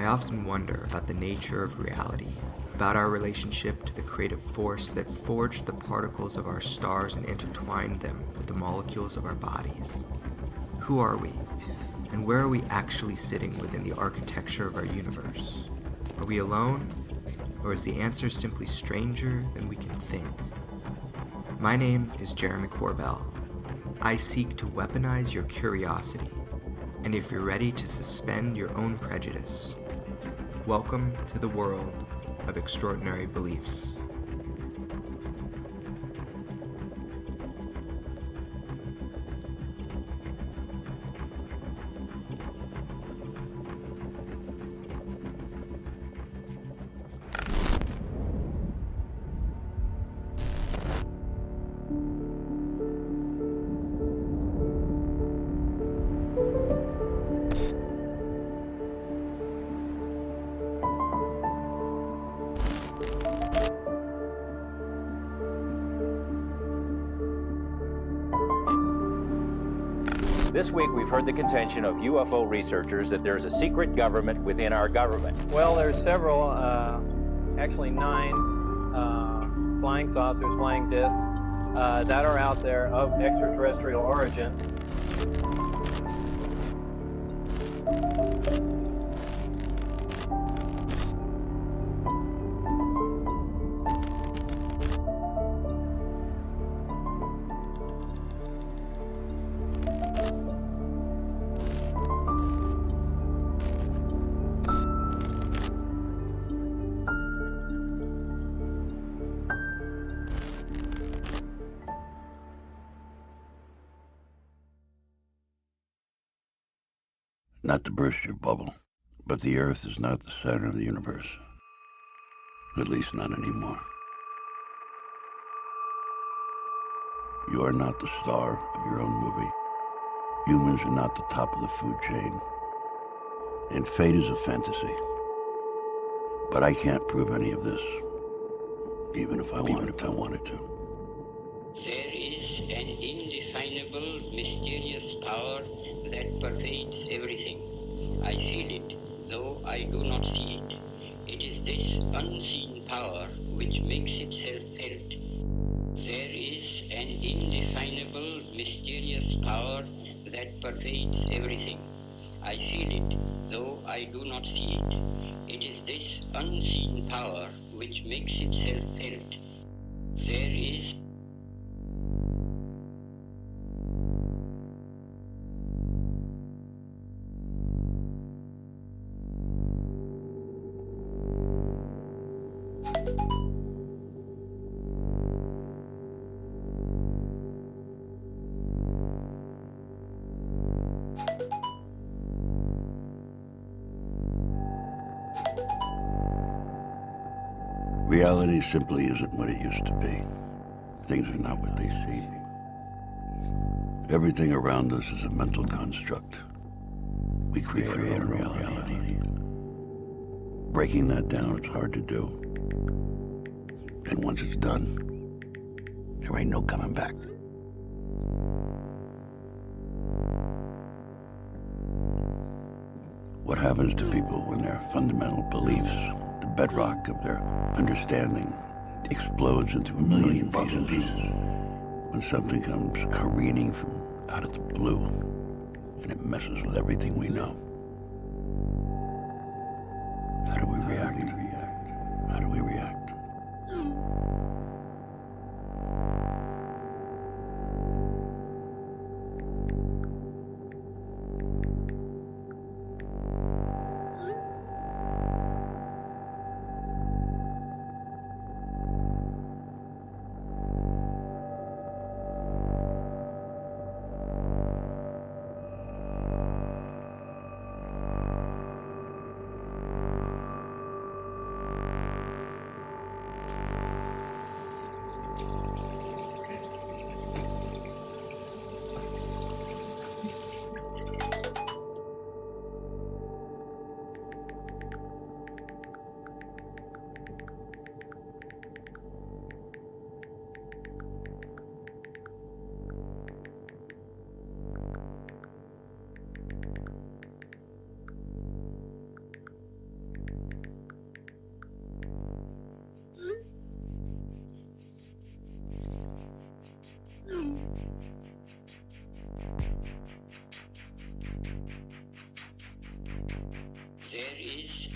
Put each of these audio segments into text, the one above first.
I often wonder about the nature of reality, about our relationship to the creative force that forged the particles of our stars and intertwined them with the molecules of our bodies. Who are we? And where are we actually sitting within the architecture of our universe? Are we alone? Or is the answer simply stranger than we can think? My name is Jeremy Corbell. I seek to weaponize your curiosity, and if you're ready to suspend your own prejudice, welcome to the world of extraordinary beliefs. This week, we've heard the contention of UFO researchers that there's a secret government within our government. Well, there's several, actually 9 flying saucers, flying discs that are out there of extraterrestrial origin. Not to burst your bubble, but the Earth is not the center of the universe. At least not anymore. You are not the star of your own movie. Humans are not the top of the food chain. And fate is a fantasy. But I can't prove any of this, even if I wanted to. There is an indefinable, mysterious power that pervades everything. I feel it, though I do not see it. It is this unseen power which makes itself felt. There is an indefinable, mysterious power that pervades everything. I feel it, though I do not see it. It is this unseen power which makes itself felt. There is Reality simply isn't what it used to be. Things are not what they seem. Everything around us is a mental construct. We create our own reality. Breaking that down is hard to do. And once it's done, there ain't no coming back. What happens to people when their fundamental beliefs, the bedrock of their understanding, explodes into a million pieces? When something comes careening from out of the blue and it messes with everything we know. How do we react? How do we react?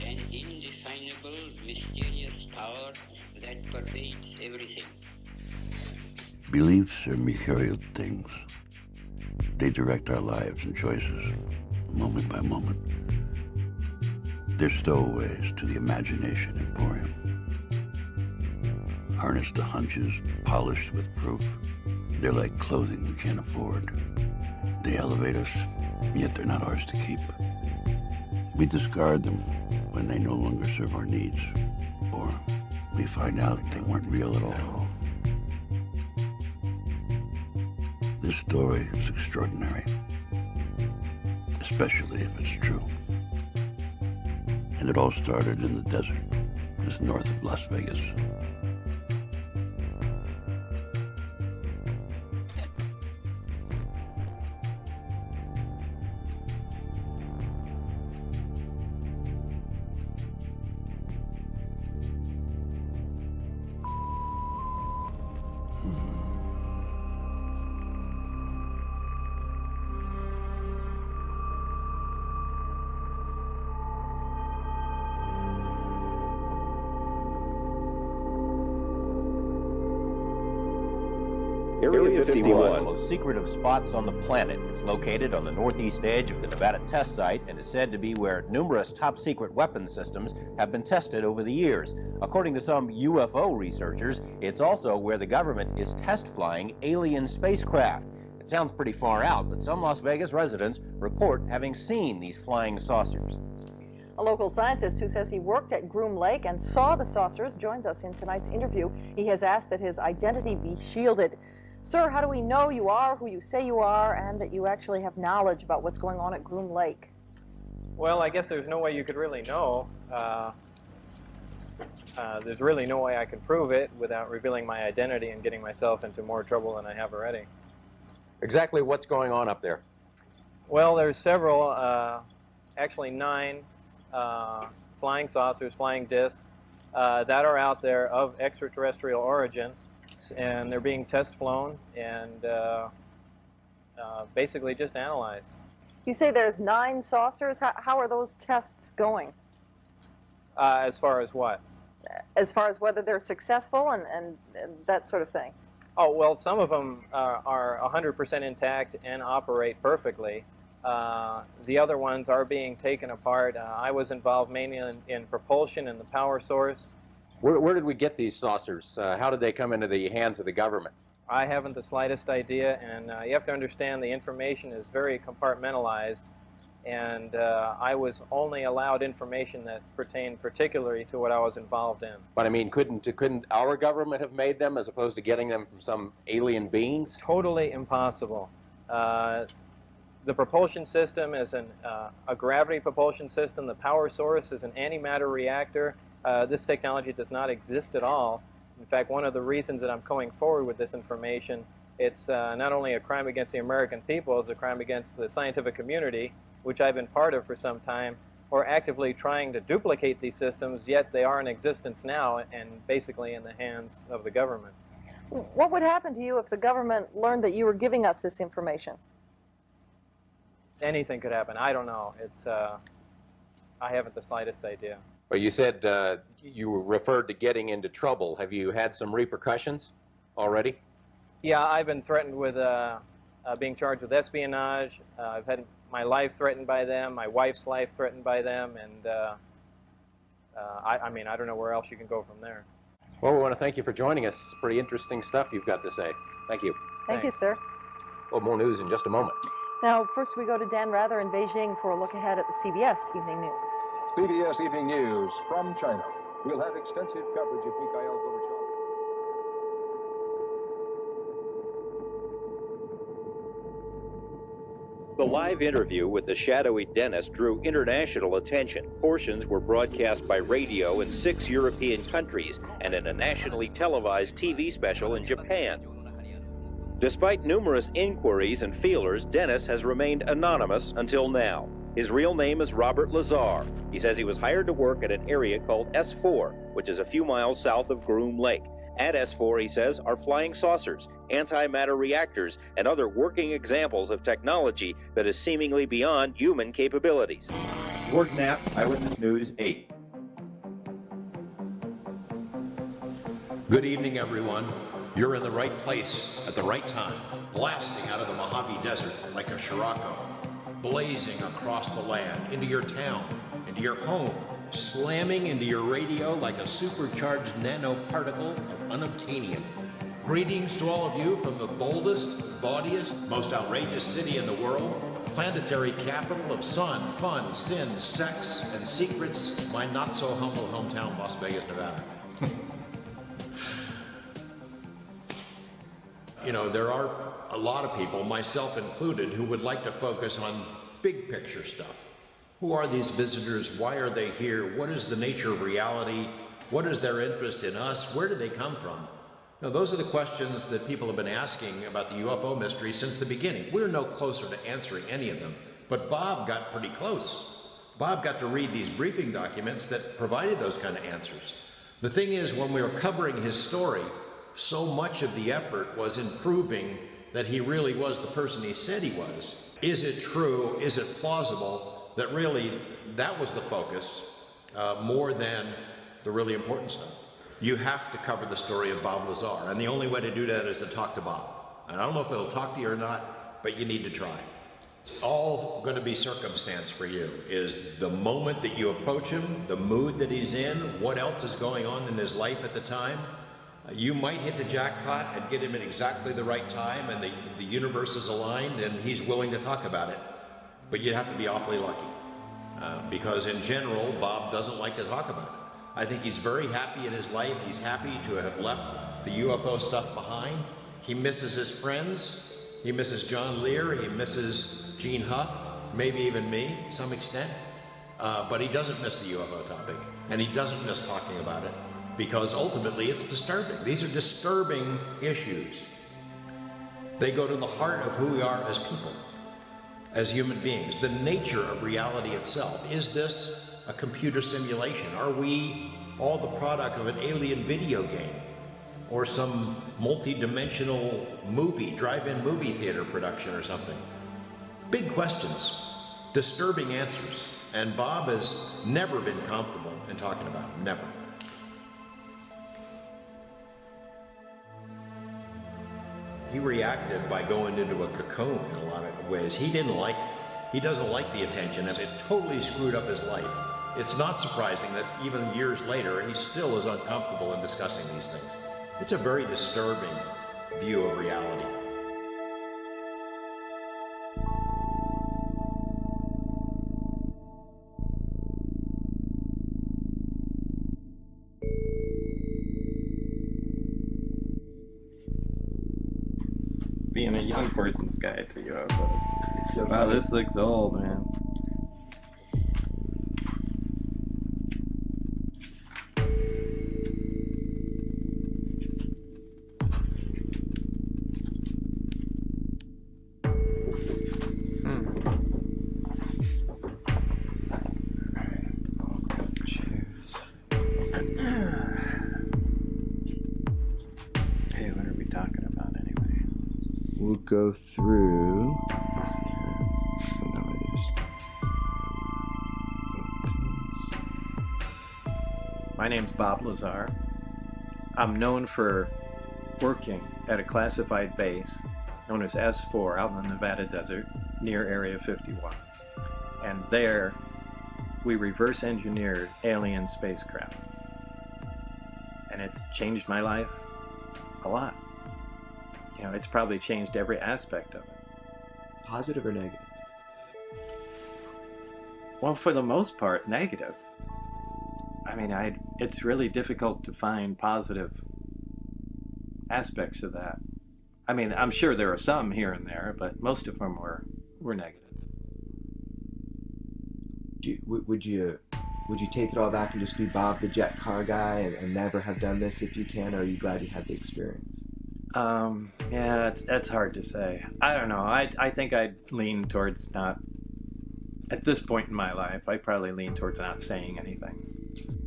an indefinable, mysterious power that pervades everything. Beliefs are mercurial things. They direct our lives and choices, moment by moment. They're stowaways to the imagination emporium. Harnessed to hunches, polished with proof. They're like clothing we can't afford. They elevate us, yet they're not ours to keep. We discard them when they no longer serve our needs, or we find out they weren't real at all. This story is extraordinary, especially if it's true. And it all started in the desert, just north of Las Vegas. Area 51, one of the most secretive spots on the planet. It's located on the northeast edge of the Nevada test site and is said to be where numerous top-secret weapons systems have been tested over the years. According to some UFO researchers, it's also where the government is test-flying alien spacecraft. It sounds pretty far out, but some Las Vegas residents report having seen these flying saucers. A local scientist who says he worked at Groom Lake and saw the saucers joins us in tonight's interview. He has asked that his identity be shielded. Sir, how do we know you are who you say you are and that you actually have knowledge about what's going on at Groom Lake? Well, I guess there's no way you could really know. There's really no way I could prove it without revealing my identity and getting myself into more trouble than I have already. Exactly what's going on up there? Well, there's several, actually 9 flying saucers, flying discs, that are out there of extraterrestrial origin, and they're being test flown and basically just analyzed. You say there's 9 saucers. How are those tests going? As far as what? As far as whether they're successful and that sort of thing. Oh, well, some of them are 100% intact and operate perfectly. The other ones are being taken apart. I was involved mainly in propulsion and the power source. Where did we get these saucers? How did they come into the hands of the government? I haven't the slightest idea, and you have to understand the information is very compartmentalized, and I was only allowed information that pertained particularly to what I was involved in. But I mean, couldn't our government have made them as opposed to getting them from some alien beings? Totally impossible. The propulsion system is a gravity propulsion system. The power source is an antimatter reactor. This technology does not exist at all. In fact, one of the reasons that I'm going forward with this information, it's not only a crime against the American people, it's a crime against the scientific community, which I've been part of for some time. We're actively trying to duplicate these systems, yet they are in existence now and basically in the hands of the government. What would happen to you if the government learned that you were giving us this information? Anything could happen. I don't know. I haven't the slightest idea. Well, you said you were referred to getting into trouble. Have you had some repercussions already? Yeah, I've been threatened with being charged with espionage. I've had my life threatened by them, my wife's life threatened by them, and I mean, I don't know where else you can go from there. Well, we want to thank you for joining us. It's pretty interesting stuff you've got to say. Thank you. Thank you, sir. Well, more news in just a moment. Now, first we go to Dan Rather in Beijing for a look ahead at the CBS Evening News. CBS Evening News from China. We'll have extensive coverage of Mikhail Gorbachev. The live interview with the shadowy dentist drew international attention. Portions were broadcast by radio in 6 European countries and in a nationally televised TV special in Japan. Despite numerous inquiries and feelers, Dennis has remained anonymous until now. His real name is Robert Lazar. He says he was hired to work at an area called S4, which is a few miles south of Groom Lake. At S4, he says, are flying saucers, antimatter reactors, and other working examples of technology that is seemingly beyond human capabilities. Gordon Knapp, Eyewitness News 8. Good evening, everyone. You're in the right place at the right time, blasting out of the Mojave Desert like a Scirocco, blazing across the land, into your town, into your home, slamming into your radio like a supercharged nanoparticle of unobtainium. Greetings to all of you from the boldest, bawdiest, most outrageous city in the world, planetary capital of sun, fun, sin, sex, and secrets, my not-so-humble hometown, Las Vegas, Nevada. You know, there are a lot of people, myself included, who would like to focus on big picture stuff. Who are these visitors? Why are they here? What is the nature of reality? What is their interest in us? Where do they come from? Now, those are the questions that people have been asking about the UFO mystery since the beginning. We're no closer to answering any of them, but Bob got pretty close. Bob got to read these briefing documents that provided those kind of answers. The thing is, when we were covering his story, so much of the effort was in proving that he really was the person he said he was. Is it true? Is it plausible? That really, that was the focus, more than the really important stuff. You have to cover the story of Bob Lazar, and the only way to do that is to talk to Bob. And I don't know if it'll talk to you or not, but you need to try. It's all going to be circumstance for you, is the moment that you approach him, the mood that he's in, what else is going on in his life at the time. You might hit the jackpot and get him at exactly the right time, and the universe is aligned and he's willing to talk about it. But you'd have to be awfully lucky, because in general, Bob doesn't like to talk about it. I think he's very happy in his life. He's happy to have left the UFO stuff behind. He misses his friends. He misses John Lear. He misses Gene Huff, maybe even me to some extent. But he doesn't miss the UFO topic, and he doesn't miss talking about it, because ultimately it's disturbing. These are disturbing issues. They go to the heart of who we are as people, as human beings, the nature of reality itself. Is this a computer simulation? Are we all the product of an alien video game or some multi-dimensional movie, drive-in movie theater production or something? Big questions, disturbing answers, and Bob has never been comfortable in talking about it, never. He reacted by going into a cocoon in a lot of ways. He didn't like it. He doesn't like the attention, and it totally screwed up his life. It's not surprising that even years later, he still is uncomfortable in discussing these things. It's a very disturbing view of reality. Being a young person's guide to UFOs. So wow, this looks old, man. Go through. My name's Bob Lazar. I'm known for working at a classified base known as S4 out in the Nevada desert near Area 51. And there we reverse engineered alien spacecraft. And it's changed my life a lot. You know, it's probably changed every aspect of it. Positive or negative? Well, for the most part, negative. I mean, it's really difficult to find positive aspects of that. I mean, I'm sure there are some here and there, but most of them were negative. Would you take it all back and just be Bob the jet car guy and never have done this if you can, or are you glad you had the experience? Yeah, that's hard to say. I don't know. I think I'd lean towards not, at this point in my life, I probably lean towards not saying anything.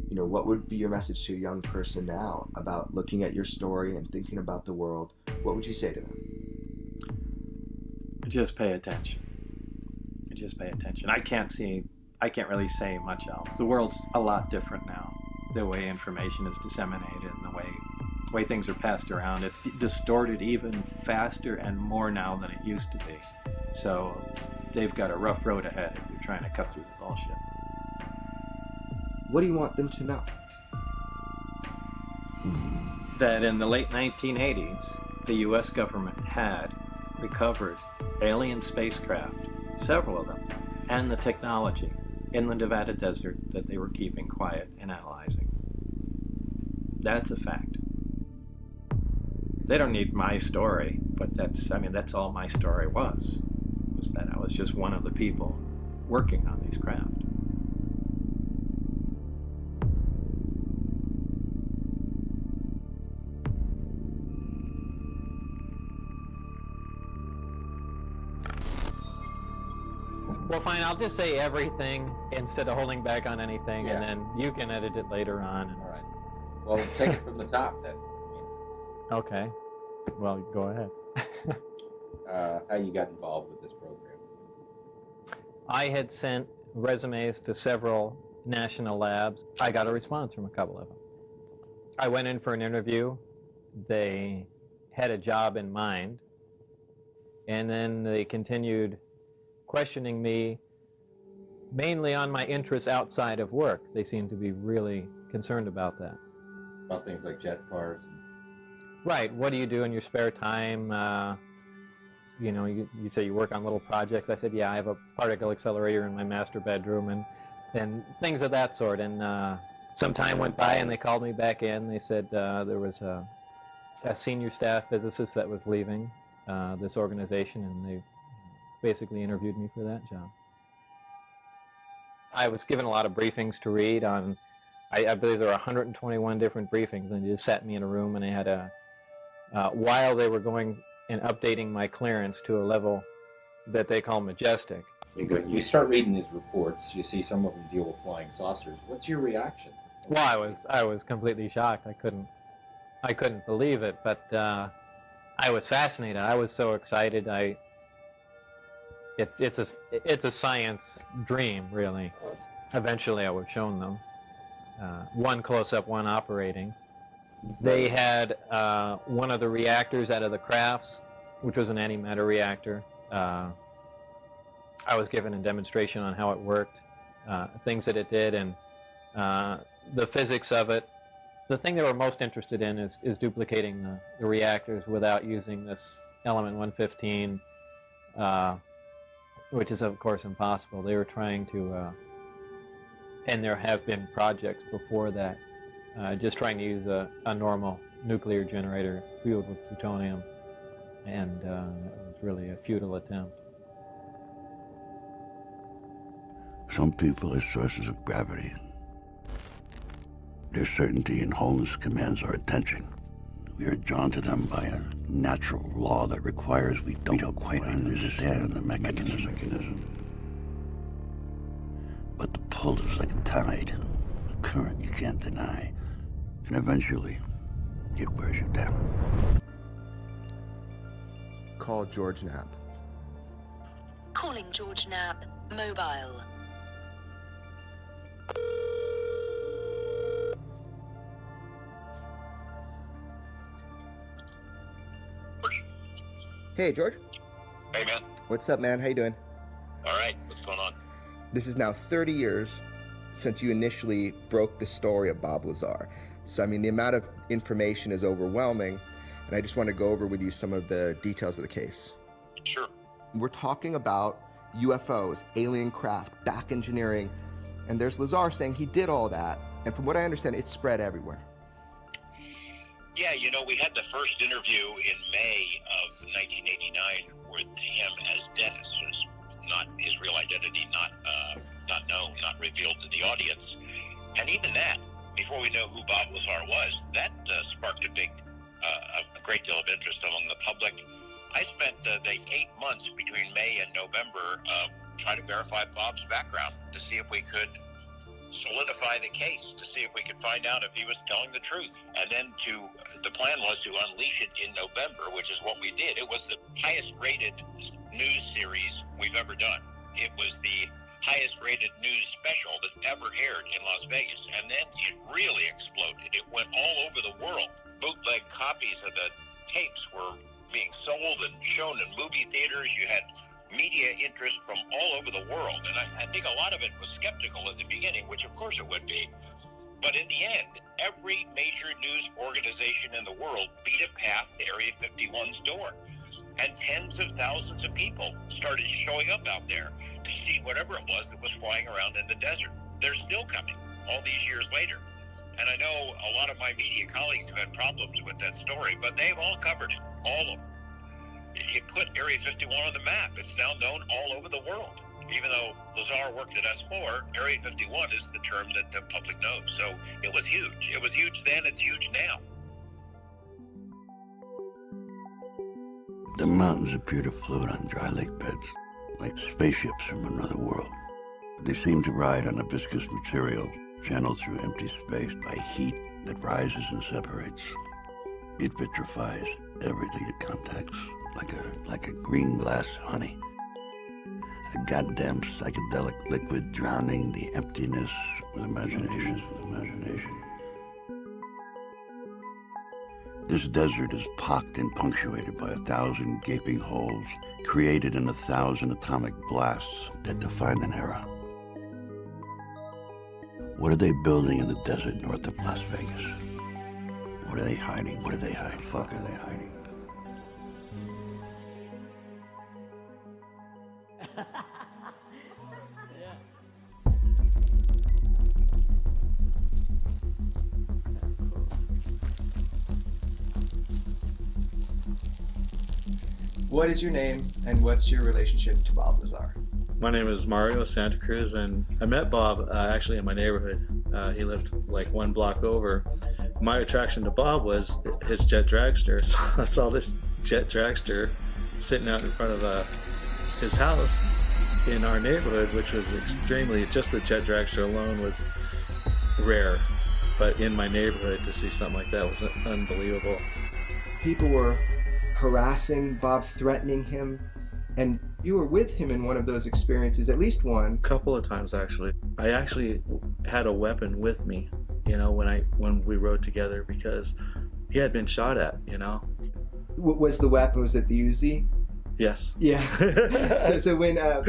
You know, what would be your message to a young person now about looking at your story and thinking about the world? What would you say to them? Just pay attention. Just pay attention. I can't see I can't really say much else. The world's a lot different now. The way information is disseminated and the way things are passed around, it's distorted even faster and more now than it used to be. So they've got a rough road ahead if you're trying to cut through the bullshit. What do you want them to know? That in the late 1980s, the U.S. government had recovered alien spacecraft, several of them, and the technology in the Nevada desert that they were keeping quiet and analyzing. That's a fact. They don't need my story, but that's all my story was that I was just one of the people working on these craft. Well, fine, I'll just say everything instead of holding back on anything, and then you can edit it later on. All right. Well, take it from the top then. Okay. Well, go ahead. How you got involved with this program? I had sent resumes to several national labs. I got a response from a couple of them. I went in for an interview. They had a job in mind, and then they continued questioning me mainly on my interests outside of work. They seemed to be really concerned about that. About things like jet cars? Right. What do you do in your spare time? You say you work on little projects. I said, yeah, I have a particle accelerator in my master bedroom and things of that sort. And some time went by and they called me back in. They said there was a senior staff physicist that was leaving this organization, and they basically interviewed me for that job. I was given a lot of briefings to read on, I believe there were 121 different briefings, and they just sat me in a room and they had while they were going and updating my clearance to a level that they call majestic. You start reading these reports, you see some of them deal with flying saucers. What's your reaction? Well, I was completely shocked. I couldn't believe it, but I was fascinated. I was so excited. It's a science dream, really. Eventually, I was shown them. One close-up, one operating. They had one of the reactors out of the crafts, which was an antimatter reactor. I was given a demonstration on how it worked, things that it did, and the physics of it. The thing they were most interested in is duplicating the reactors without using this element 115, which is, of course, impossible. They were trying to, and there have been projects before that, just trying to use a normal nuclear generator fueled with plutonium, and it was really a futile attempt. Some people are sources of gravity. Their certainty and wholeness commands our attention. We are drawn to them by a natural law that requires we don't quite understand the mechanism. But the pull is like a tide, a current you can't deny, and eventually it wears you down. Call George Knapp. Calling George Knapp, mobile. Hey, George. Hey, man. What's up, man? How you doing? All right. What's going on? This is now 30 years since you initially broke the story of Bob Lazar. So, I mean, the amount of information is overwhelming, and I just want to go over with you some of the details of the case. Sure. We're talking about UFOs, alien craft, back engineering, and there's Lazar saying he did all that, and from what I understand, it's spread everywhere. Yeah, we had the first interview in May of 1989 with him as Dennis. It's not his real identity, not known, not revealed to the audience. And even that, before we know who Bob Lazar was, that sparked a great deal of interest among the public. I spent the 8 months between May and November trying to verify Bob's background to see if we could solidify the case, to see if we could find out if he was telling the truth. And then the plan was to unleash it in November, which is what we did. It was the highest rated news series we've ever done. It was the highest rated news special that ever aired in Las Vegas. And then it really exploded. It went all over the world. Bootleg copies of the tapes were being sold and shown in movie theaters. You had media interest from all over the world. And I think a lot of it was skeptical at the beginning, which of course it would be. But in the end, every major news organization in the world beat a path to Area 51's door. And tens of thousands of people started showing up out there to see whatever it was that was flying around in the desert. They're still coming all these years later. And I know a lot of my media colleagues have had problems with that story, but they've all covered it, all of them. It put Area 51 on the map. It's now known all over the world. Even though Lazar worked at S4, Area 51 is the term that the public knows. So it was huge. It was huge then, it's huge now. The mountains appear to float on dry lake beds, like spaceships from another world. They seem to ride on a viscous material, channeled through empty space by heat that rises and separates. It vitrifies everything it contacts, like a green glass honey. A goddamn psychedelic liquid drowning the emptiness with imagination. This desert is pocked and punctuated by 1,000 gaping holes created in 1,000 atomic blasts that define an era. What are they building in the desert north of Las Vegas? What are they hiding? What the fuck are they hiding? What is your name and what's your relationship to Bob Lazar? My name is Mario Santa Cruz, and I met Bob actually in my neighborhood. He lived like one block over. My attraction to Bob was his jet dragster. So I saw this jet dragster sitting out in front of his house in our neighborhood, which was just the jet dragster alone was rare. But in my neighborhood, to see something like that was unbelievable. People were harassing Bob, threatening him, and you were with him in one of those experiences, at least one. A couple of times, actually. I actually had a weapon with me, when we rode together, because he had been shot at, What was the weapon? Was it the Uzi? Yes. Yeah. so when I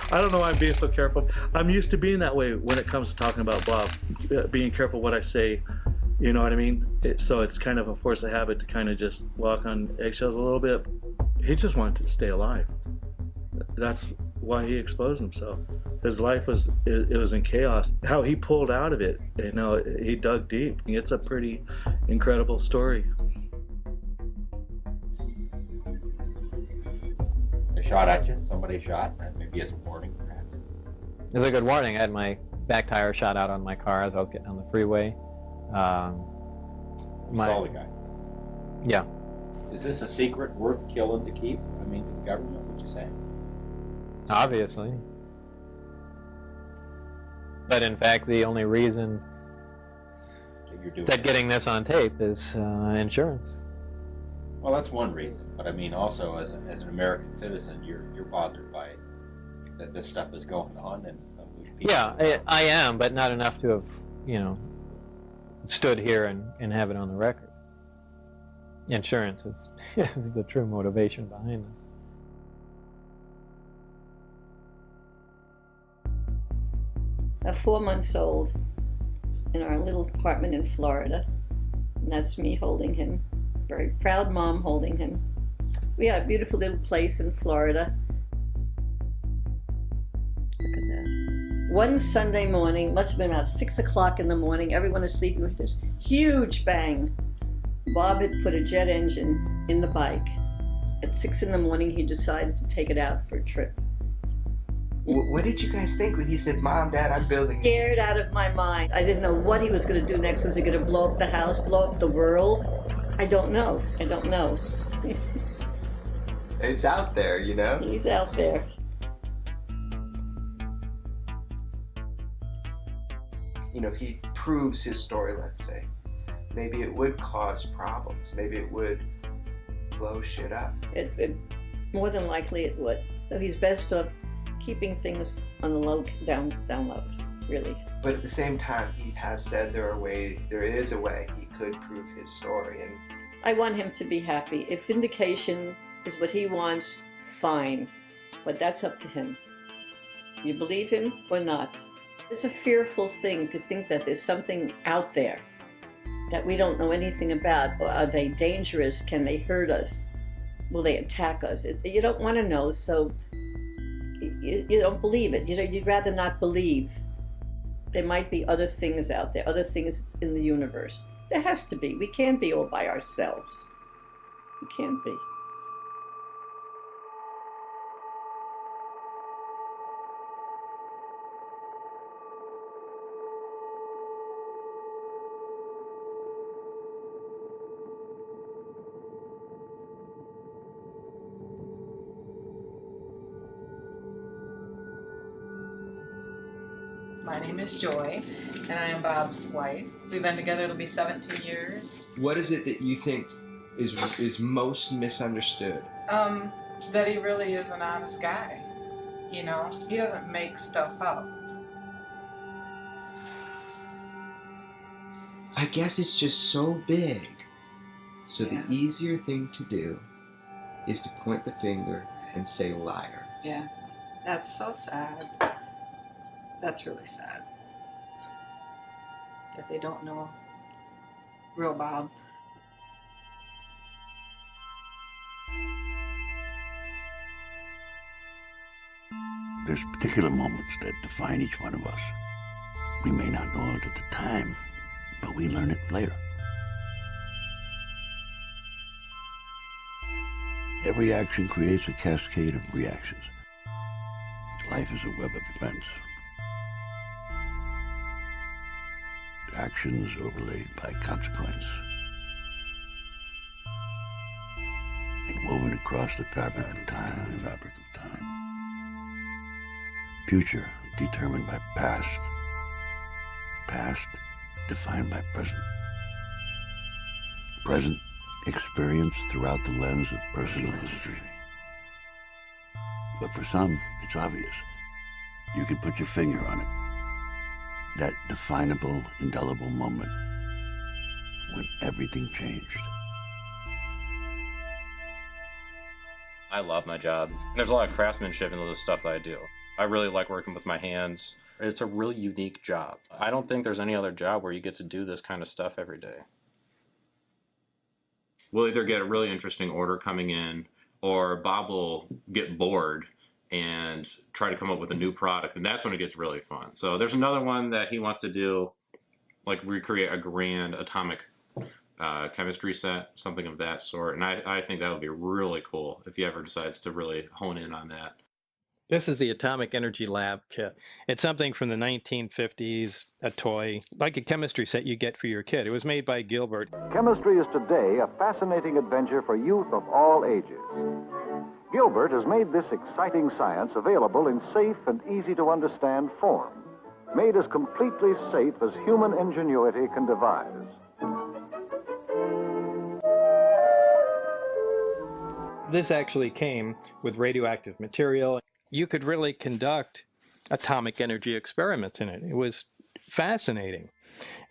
don't know why I'm being so careful. I'm used to being that way when it comes to talking about Bob, being careful what I say. You know what I mean? So it's kind of a force of habit to kind of just walk on eggshells a little bit. He just wanted to stay alive. That's why he exposed himself. His life was in chaos. How he pulled out of it, he dug deep. It's a pretty incredible story. They shot at you? Somebody shot? Maybe as a warning, perhaps? It was a good warning. I had my back tire shot out on my car as I was getting on the freeway. You saw the guy? Yeah. Is this a secret worth killing to keep? I mean, to the government, would you say? Obviously. But in fact, the only reason that getting this on tape is insurance. Well, that's one reason. But I mean, also as an American citizen, you're bothered by that this stuff is going on, and yeah, I am, but not enough to have, stood here and have it on the record. Insurance is the true motivation behind this. 4 months old in our little apartment in Florida, and that's me holding him. Very proud mom holding him. We had a beautiful little place in Florida. Look at that. One Sunday morning, must have been about 6 o'clock in the morning, everyone is sleeping, with this huge bang. Bob had put a jet engine in the bike. At 6 in the morning, he decided to take it out for a trip. What did you guys think when he said, "Mom, Dad, I'm building"? Scared out of my mind. I didn't know what he was going to do next. Was he going to blow up the house, blow up the world? I don't know. It's out there, He's out there. If he proves his story, let's say, maybe it would cause problems. Maybe it would blow shit up. It more than likely it would. So he's best off keeping things on the low, down low, really. But at the same time, he has said there is a way he could prove his story. And I want him to be happy. If vindication is what he wants, fine. But that's up to him. You believe him or not? It's a fearful thing to think that there's something out there that we don't know anything about. Or are they dangerous? Can they hurt us? Will they attack us? You don't want to know, so you don't believe it. You'd rather not believe. There might be other things out there, other things in the universe. There has to be. We can't be all by ourselves. We can't be. My name is Joy, and I am Bob's wife. We've been together, it'll be 17 years. what is it that you think is most misunderstood? That he really is an honest guy. You know, he doesn't make stuff up. I guess it's just so big. So Yeah. the easier thing to do is to point the finger and say liar. Yeah, that's so sad. That's really sad. That they don't know real Bob. There's particular moments that define each one of us. We may not know it at the time, but we learn it later. Every action creates a cascade of reactions. Life is a web of events. Actions overlaid by consequence. And woven across the fabric of time. Future determined by past. Past defined by present. Present experienced throughout the lens of personal history. But for some, it's obvious. You can put your finger on it. That definable, indelible moment when everything changed. I love my job. There's a lot of craftsmanship in the stuff that I do. I really like working with my hands. It's a really unique job. I don't think there's any other job where you get to do this kind of stuff every day. We'll either get a really interesting order coming in, or Bob will get bored and try to come up with a new product, and that's when it gets really fun. So there's another one that he wants to do, like recreate a grand atomic chemistry set, something of that sort, and I think that would be really cool if he ever decides to really hone in on that. This is the Atomic Energy Lab kit. It's something from the 1950s, a toy, like a chemistry set you get for your kid. It was made by Gilbert. Chemistry is today a fascinating adventure for youth of all ages. Gilbert has made this exciting science available in safe and easy-to-understand form, made as completely safe as human ingenuity can devise. This actually came with radioactive material. You could really conduct atomic energy experiments in it. It was fascinating.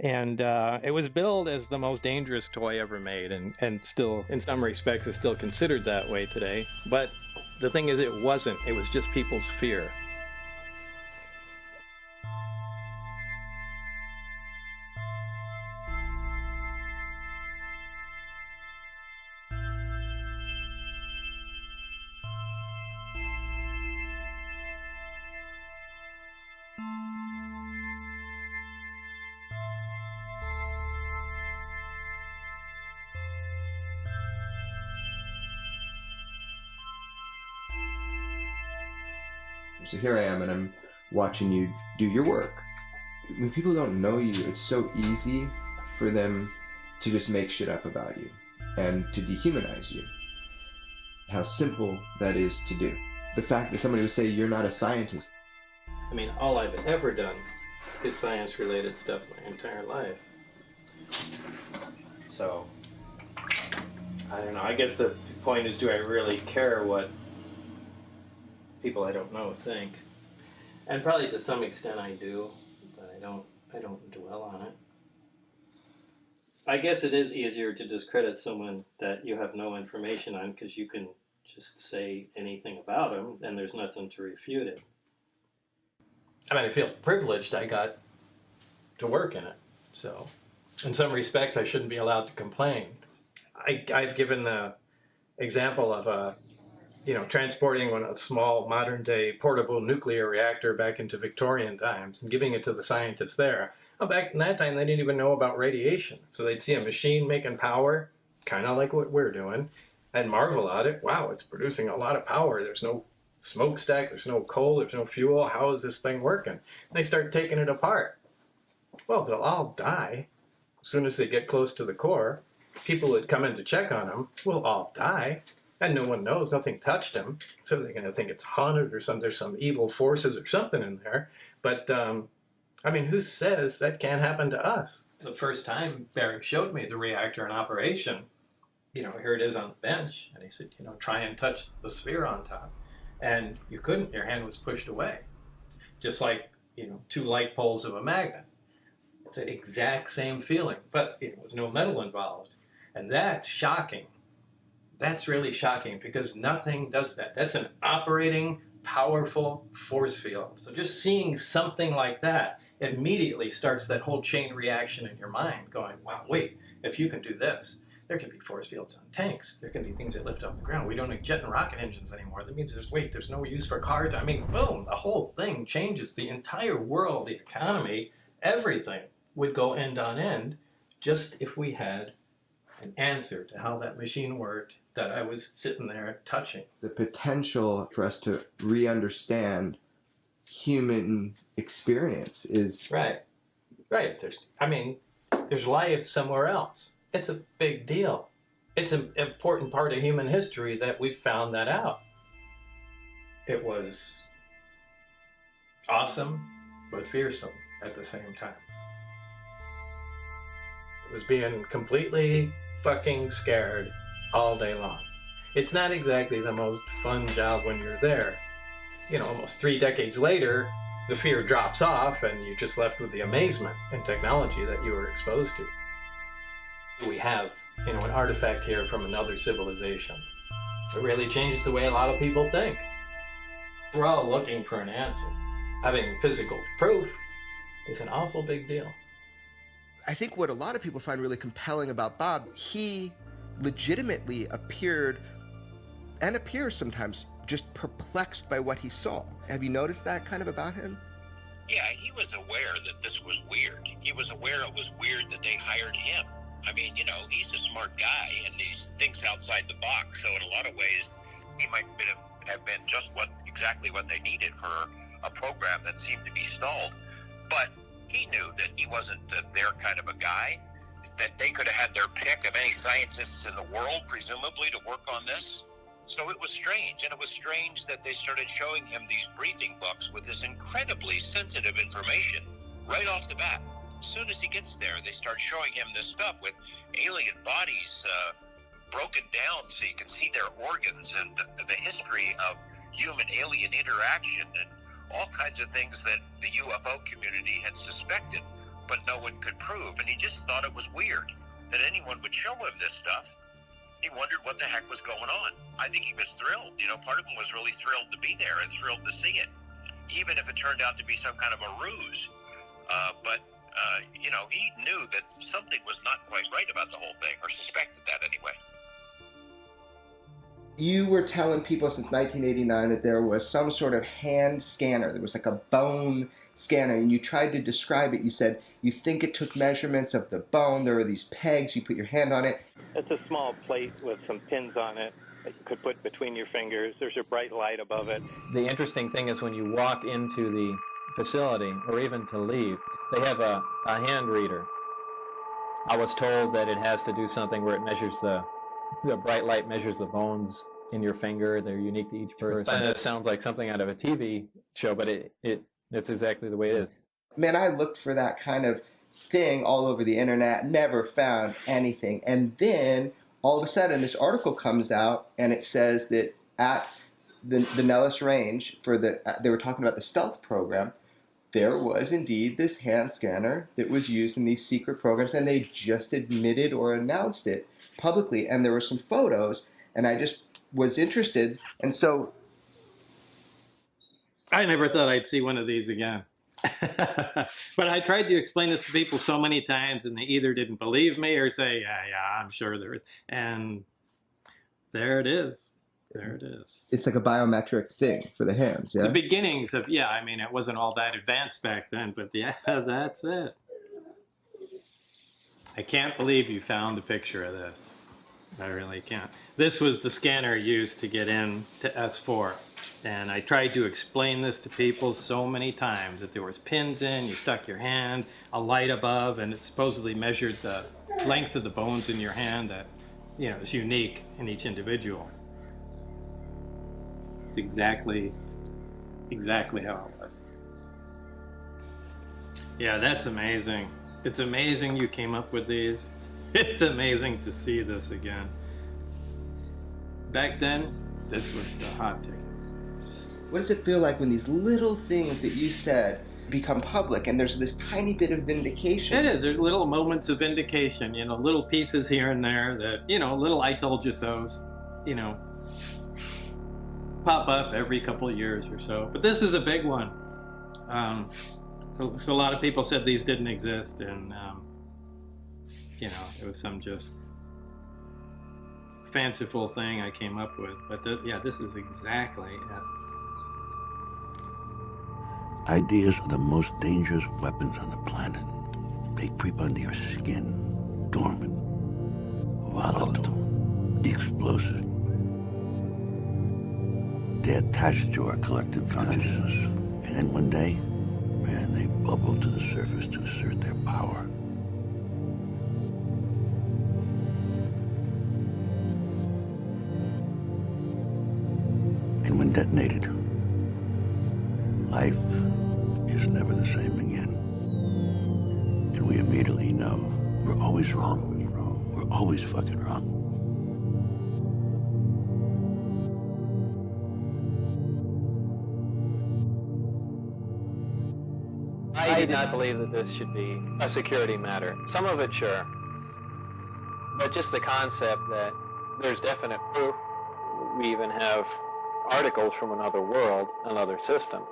And it was billed as the most dangerous toy ever made, and still, in some respects, is still considered that way today. But the thing is, it wasn't. It was just people's fear. So here I am, and I'm watching you do your work. When people don't know you, it's so easy for them to just make shit up about you and to dehumanize you. How simple that is to do. The fact that somebody would say you're not a scientist. I mean, all I've ever done is science-related stuff my entire life. So, I don't know, I guess the point is, do I really care what people I don't know think. And probably to some extent I do, but I don't dwell on it. I guess it is easier to discredit someone that you have no information on because you can just say anything about them and there's nothing to refute it. I mean, I feel privileged I got to work in it. So in some respects, I shouldn't be allowed to complain. I've given the example of transporting a small modern-day portable nuclear reactor back into Victorian times and giving it to the scientists there. Well, back in that time, they didn't even know about radiation. So they'd see a machine making power, kind of like what we're doing, and marvel at it. Wow, it's producing a lot of power. There's no smokestack, there's no coal, there's no fuel. How is this thing working? And they start taking it apart. Well, they'll all die as soon as they get close to the core. People that come in to check on them will all die. And no one knows, nothing touched them. So they're going to think it's haunted or something. There's some evil forces or something in there. But, I mean, who says that can't happen to us? The first time Barry showed me the reactor in operation, here it is on the bench. And he said, try and touch the sphere on top. And you couldn't, your hand was pushed away. Just like, 2 light poles of a magnet. It's the exact same feeling, but there was no metal involved. And that's shocking. That's really shocking because nothing does that. That's an operating, powerful force field. So just seeing something like that immediately starts that whole chain reaction in your mind going, wow, wait, if you can do this, there can be force fields on tanks. There can be things that lift off the ground. We don't need jet and rocket engines anymore. That means there's no use for cars. I mean, boom, the whole thing changes. The entire world, the economy, everything would go end on end just if we had an answer to how that machine worked that I was sitting there touching. The potential for us to re-understand human experience is... Right. There's life somewhere else. It's a big deal. It's an important part of human history that we found that out. It was awesome, but fearsome at the same time. It was being completely fucking scared all day long. It's not exactly the most fun job when you're there. Almost 3 decades later, the fear drops off and you're just left with the amazement and technology that you were exposed to. We have, an artifact here from another civilization. It really changes the way a lot of people think. We're all looking for an answer. Having physical proof is an awful big deal. I think what a lot of people find really compelling about Bob, he legitimately appears sometimes just perplexed by what he saw. Have you noticed that kind of about him? Yeah, he was aware that this was weird. He was aware it was weird that they hired him. I mean, he's a smart guy and he thinks outside the box. So in a lot of ways, he might have been just exactly what they needed for a program that seemed to be stalled. But he knew that he wasn't their kind of a guy, that they could have had their pick of any scientists in the world, presumably, to work on this. So it was strange, and it was strange that they started showing him these briefing books with this incredibly sensitive information right off the bat. As soon as he gets there, they start showing him this stuff with alien bodies broken down so you can see their organs and the history of human-alien interaction and all kinds of things that the UFO community had suspected, but no one could prove. And he just thought it was weird that anyone would show him this stuff. He wondered what the heck was going on. I think he was thrilled. Part of him was really thrilled to be there and thrilled to see it, even if it turned out to be some kind of a ruse. But he knew that something was not quite right about the whole thing, or suspected that anyway. You were telling people since 1989 that there was some sort of hand scanner. There was like a bone scanner, and you tried to describe it. You said you think it took measurements of the bone. There were these pegs. You put your hand on it. It's a small plate with some pins on it that you could put between your fingers. There's a bright light above it. The interesting thing is when you walk into the facility, or even to leave, they have a hand reader. I was told that it has to do something where it measures the bright light measures the bones in your finger. They're unique to each person. And it sounds like something out of a TV show, but it's exactly the way it is. Man, I looked for that kind of thing all over the internet, never found anything. And then all of a sudden this article comes out and it says that at the Nellis Range for they were talking about the stealth program. There was indeed this hand scanner that was used in these secret programs, and they just admitted or announced it publicly. And there were some photos, and I just was interested. And so I never thought I'd see one of these again. But I tried to explain this to people so many times, and they either didn't believe me or say, yeah, I'm sure there is. And there it is. There it is. It's like a biometric thing for the hands, yeah? The beginnings of, I mean, it wasn't all that advanced back then, but yeah, that's it. I can't believe you found a picture of this. I really can't. This was the scanner used to get in to S4. And I tried to explain this to people so many times, that there was pins in, you stuck your hand, a light above, and it supposedly measured the length of the bones in your hand that, is unique in each individual. It's exactly how it was. Yeah, that's amazing. It's amazing you came up with these. It's amazing to see this again. Back then, this was the hot ticket. What does it feel like when these little things that you said become public and there's this tiny bit of vindication? It is. There's little moments of vindication, little pieces here and there that, little I told you so's, pop up every couple of years or so. But this is a big one. So a lot of people said these didn't exist, and, it was some just fanciful thing I came up with. But this is exactly it. Ideas are the most dangerous weapons on the planet. They creep under your skin, dormant, volatile, explosive. They attach to our collective consciousness. And then one day, man, they bubble to the surface to assert their power. And when detonated, life is never the same again. And we immediately know we're always wrong. We're always fucking wrong. I did not believe that this should be a security matter. Some of it, sure. But just the concept that there's definite proof. We even have articles from another world, another system.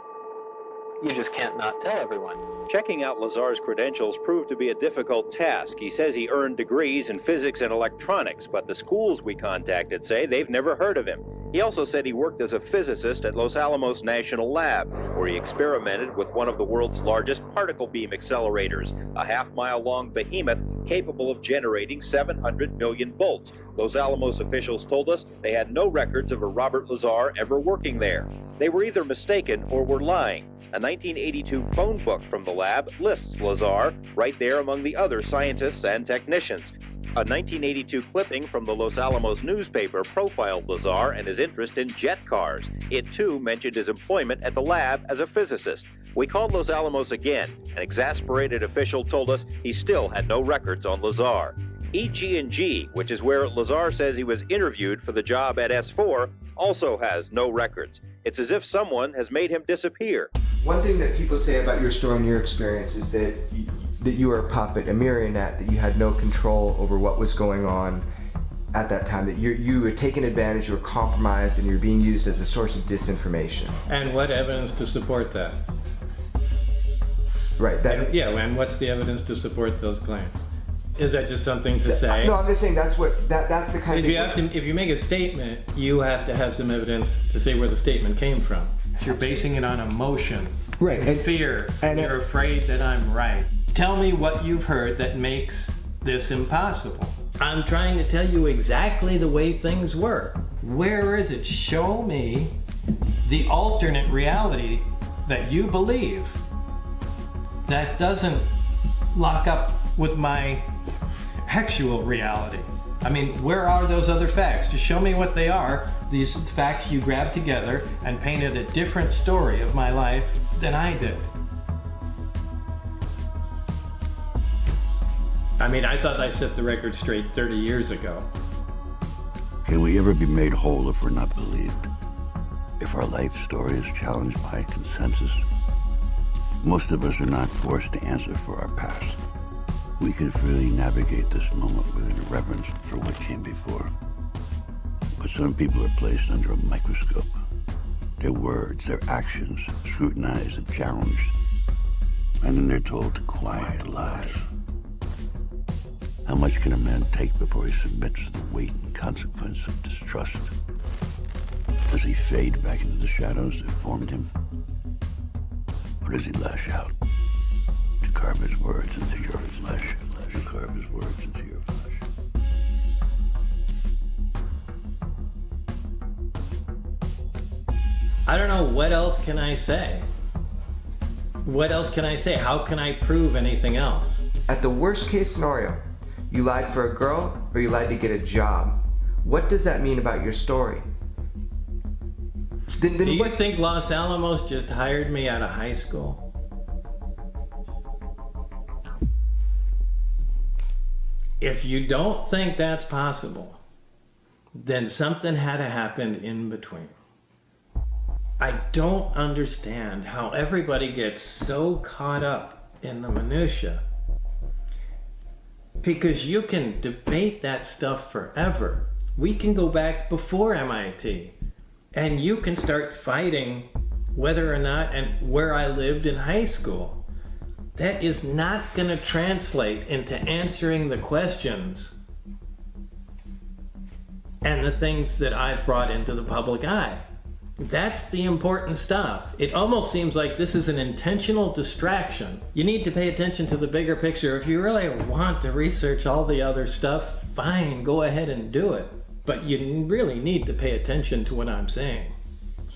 You just can't not tell everyone. Checking out Lazar's credentials proved to be a difficult task. He says he earned degrees in physics and electronics, but the schools we contacted say they've never heard of him. He also said he worked as a physicist at Los Alamos National Lab, where he experimented with one of the world's largest particle beam accelerators, a half-mile-long behemoth capable of generating 700 million volts. Los Alamos officials told us they had no records of a Robert Lazar ever working there. They were either mistaken or were lying. A 1982 phone book from the lab lists Lazar right there among the other scientists and technicians. A 1982 clipping from the Los Alamos newspaper profiled Lazar and his interest in jet cars. It too mentioned his employment at the lab as a physicist. We called Los Alamos again. An exasperated official told us he still had no records on Lazar. EG&G, which is where Lazar says he was interviewed for the job at S4, also has no records. It's as if someone has made him disappear. One thing that people say about your story and your experience is that you were a puppet, a marionette, that you had no control over what was going on at that time, that you were taken advantage, you were compromised, and you were being used as a source of disinformation. And what evidence to support that? Right. And what's the evidence to support those claims? Is that just something to say? No, I'm just saying that's the kind of thing. If you make a statement, you have to have some evidence to say where the statement came from. You're basing it on emotion, right, and fear, and you're afraid that I'm right. Tell me what you've heard that makes this impossible. I'm trying to tell you exactly the way things were. Where is it? Show me the alternate reality that you believe that doesn't lock up with my actual reality. I mean, where are those other facts? Just show me what they are. These facts you grabbed together and painted a different story of my life than I did. I mean, I thought I set the record straight 30 years ago. Can we ever be made whole if we're not believed? If our life story is challenged by consensus, most of us are not forced to answer for our past. We could freely navigate this moment with a reverence for what came before. But some people are placed under a microscope. Their words, their actions, scrutinized and challenged. And then they're told to quiet the lies. How much can a man take before he submits to the weight and consequence of distrust? Does he fade back into the shadows that formed him? Or does he lash out to carve his words into your flesh? To carve his words into your flesh. I don't know, what else can I say? What else can I say? How can I prove anything else? At the worst case scenario, you lied for a girl or you lied to get a job. What does that mean about your story? Do you think Los Alamos just hired me out of high school? If you don't think that's possible, then something had to happen in between. I don't understand how everybody gets so caught up in the minutia. Because you can debate that stuff forever. We can go back before MIT, and you can start fighting whether or not and where I lived in high school. That is not going to translate into answering the questions and the things that I've brought into the public eye. That's the important stuff. It almost seems like this is an intentional distraction. You need to pay attention to the bigger picture. If you really want to research all the other stuff, fine, go ahead and do it. But you really need to pay attention to what I'm saying.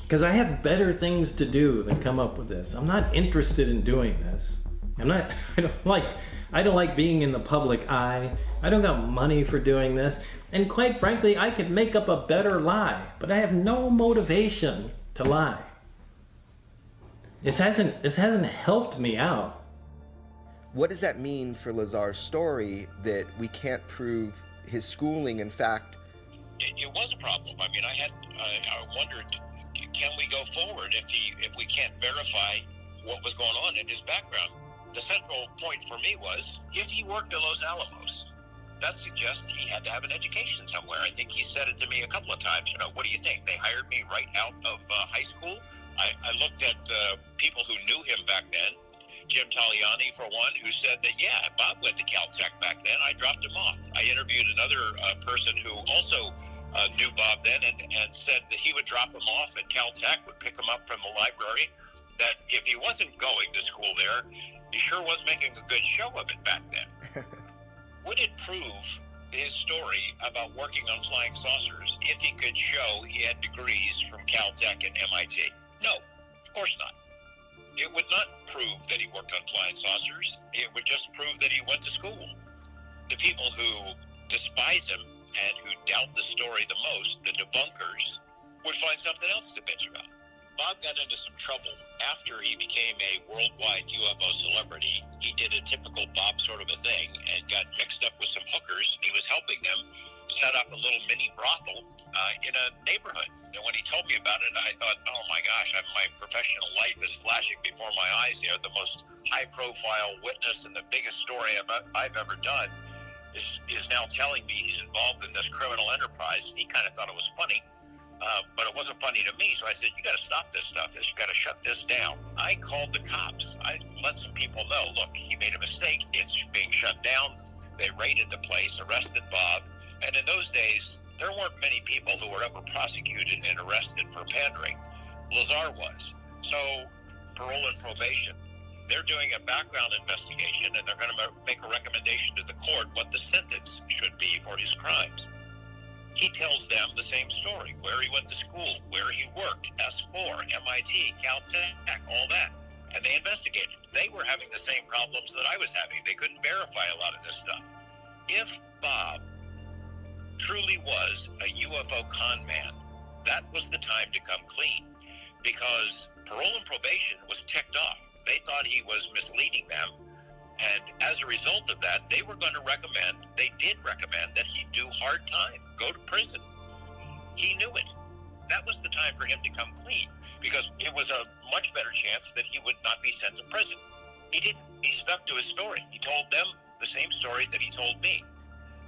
Because I have better things to do than come up with this. I'm not interested in doing this. I don't like being in the public eye. I don't got money for doing this. And quite frankly, I could make up a better lie, but I have no motivation to lie. This hasn't helped me out. What does that mean for Lazar's story that we can't prove his schooling? In fact, it was a problem. I mean, I wondered, can we go forward if we can't verify what was going on in his background? The central point for me was, if he worked at Los Alamos, that suggests he had to have an education somewhere. I think he said it to me a couple of times. What do you think? They hired me right out of high school. I looked at people who knew him back then. Jim Taliani, for one, who said that, yeah, Bob went to Caltech back then. I dropped him off. I interviewed another person who also knew Bob then and said that he would drop him off at Caltech, would pick him up from the library, that if he wasn't going to school there, he sure was making a good show of it back then. Would it prove his story about working on flying saucers if he could show he had degrees from Caltech and MIT? No, of course not. It would not prove that he worked on flying saucers. It would just prove that he went to school. The people who despise him and who doubt the story the most, the debunkers, would find something else to bitch about. Bob got into some trouble after he became a worldwide UFO celebrity. He did a typical Bob sort of a thing and got mixed up with some hookers. He was helping them set up a little mini brothel in a neighborhood. And when he told me about it, I thought, oh my gosh, my professional life is flashing before my eyes here. The most high-profile witness and the biggest story I've ever done is now telling me he's involved in this criminal enterprise. He kind of thought it was funny. But it wasn't funny to me, so I said, you got to stop this stuff. You got to shut this down. I called the cops. I let some people know, look, he made a mistake. It's being shut down. They raided the place, arrested Bob. And in those days, there weren't many people who were ever prosecuted and arrested for pandering. Lazar was. So, parole and probation. They're doing a background investigation, and they're going to make a recommendation to the court what the sentence should be for his crimes. He tells them the same story, where he went to school, where he worked, S4, MIT, Caltech, all that. And they investigated. They were having the same problems that I was having. They couldn't verify a lot of this stuff. If Bob truly was a UFO con man, that was the time to come clean, because parole and probation was ticked off. They thought he was misleading them. And as a result of that, they did recommend that he do hard time, go to prison. He knew it. that was the time for him to come clean, because it was a much better chance that he would not be sent to prison. He didn't. He stuck to his story. He told them the same story that he told me.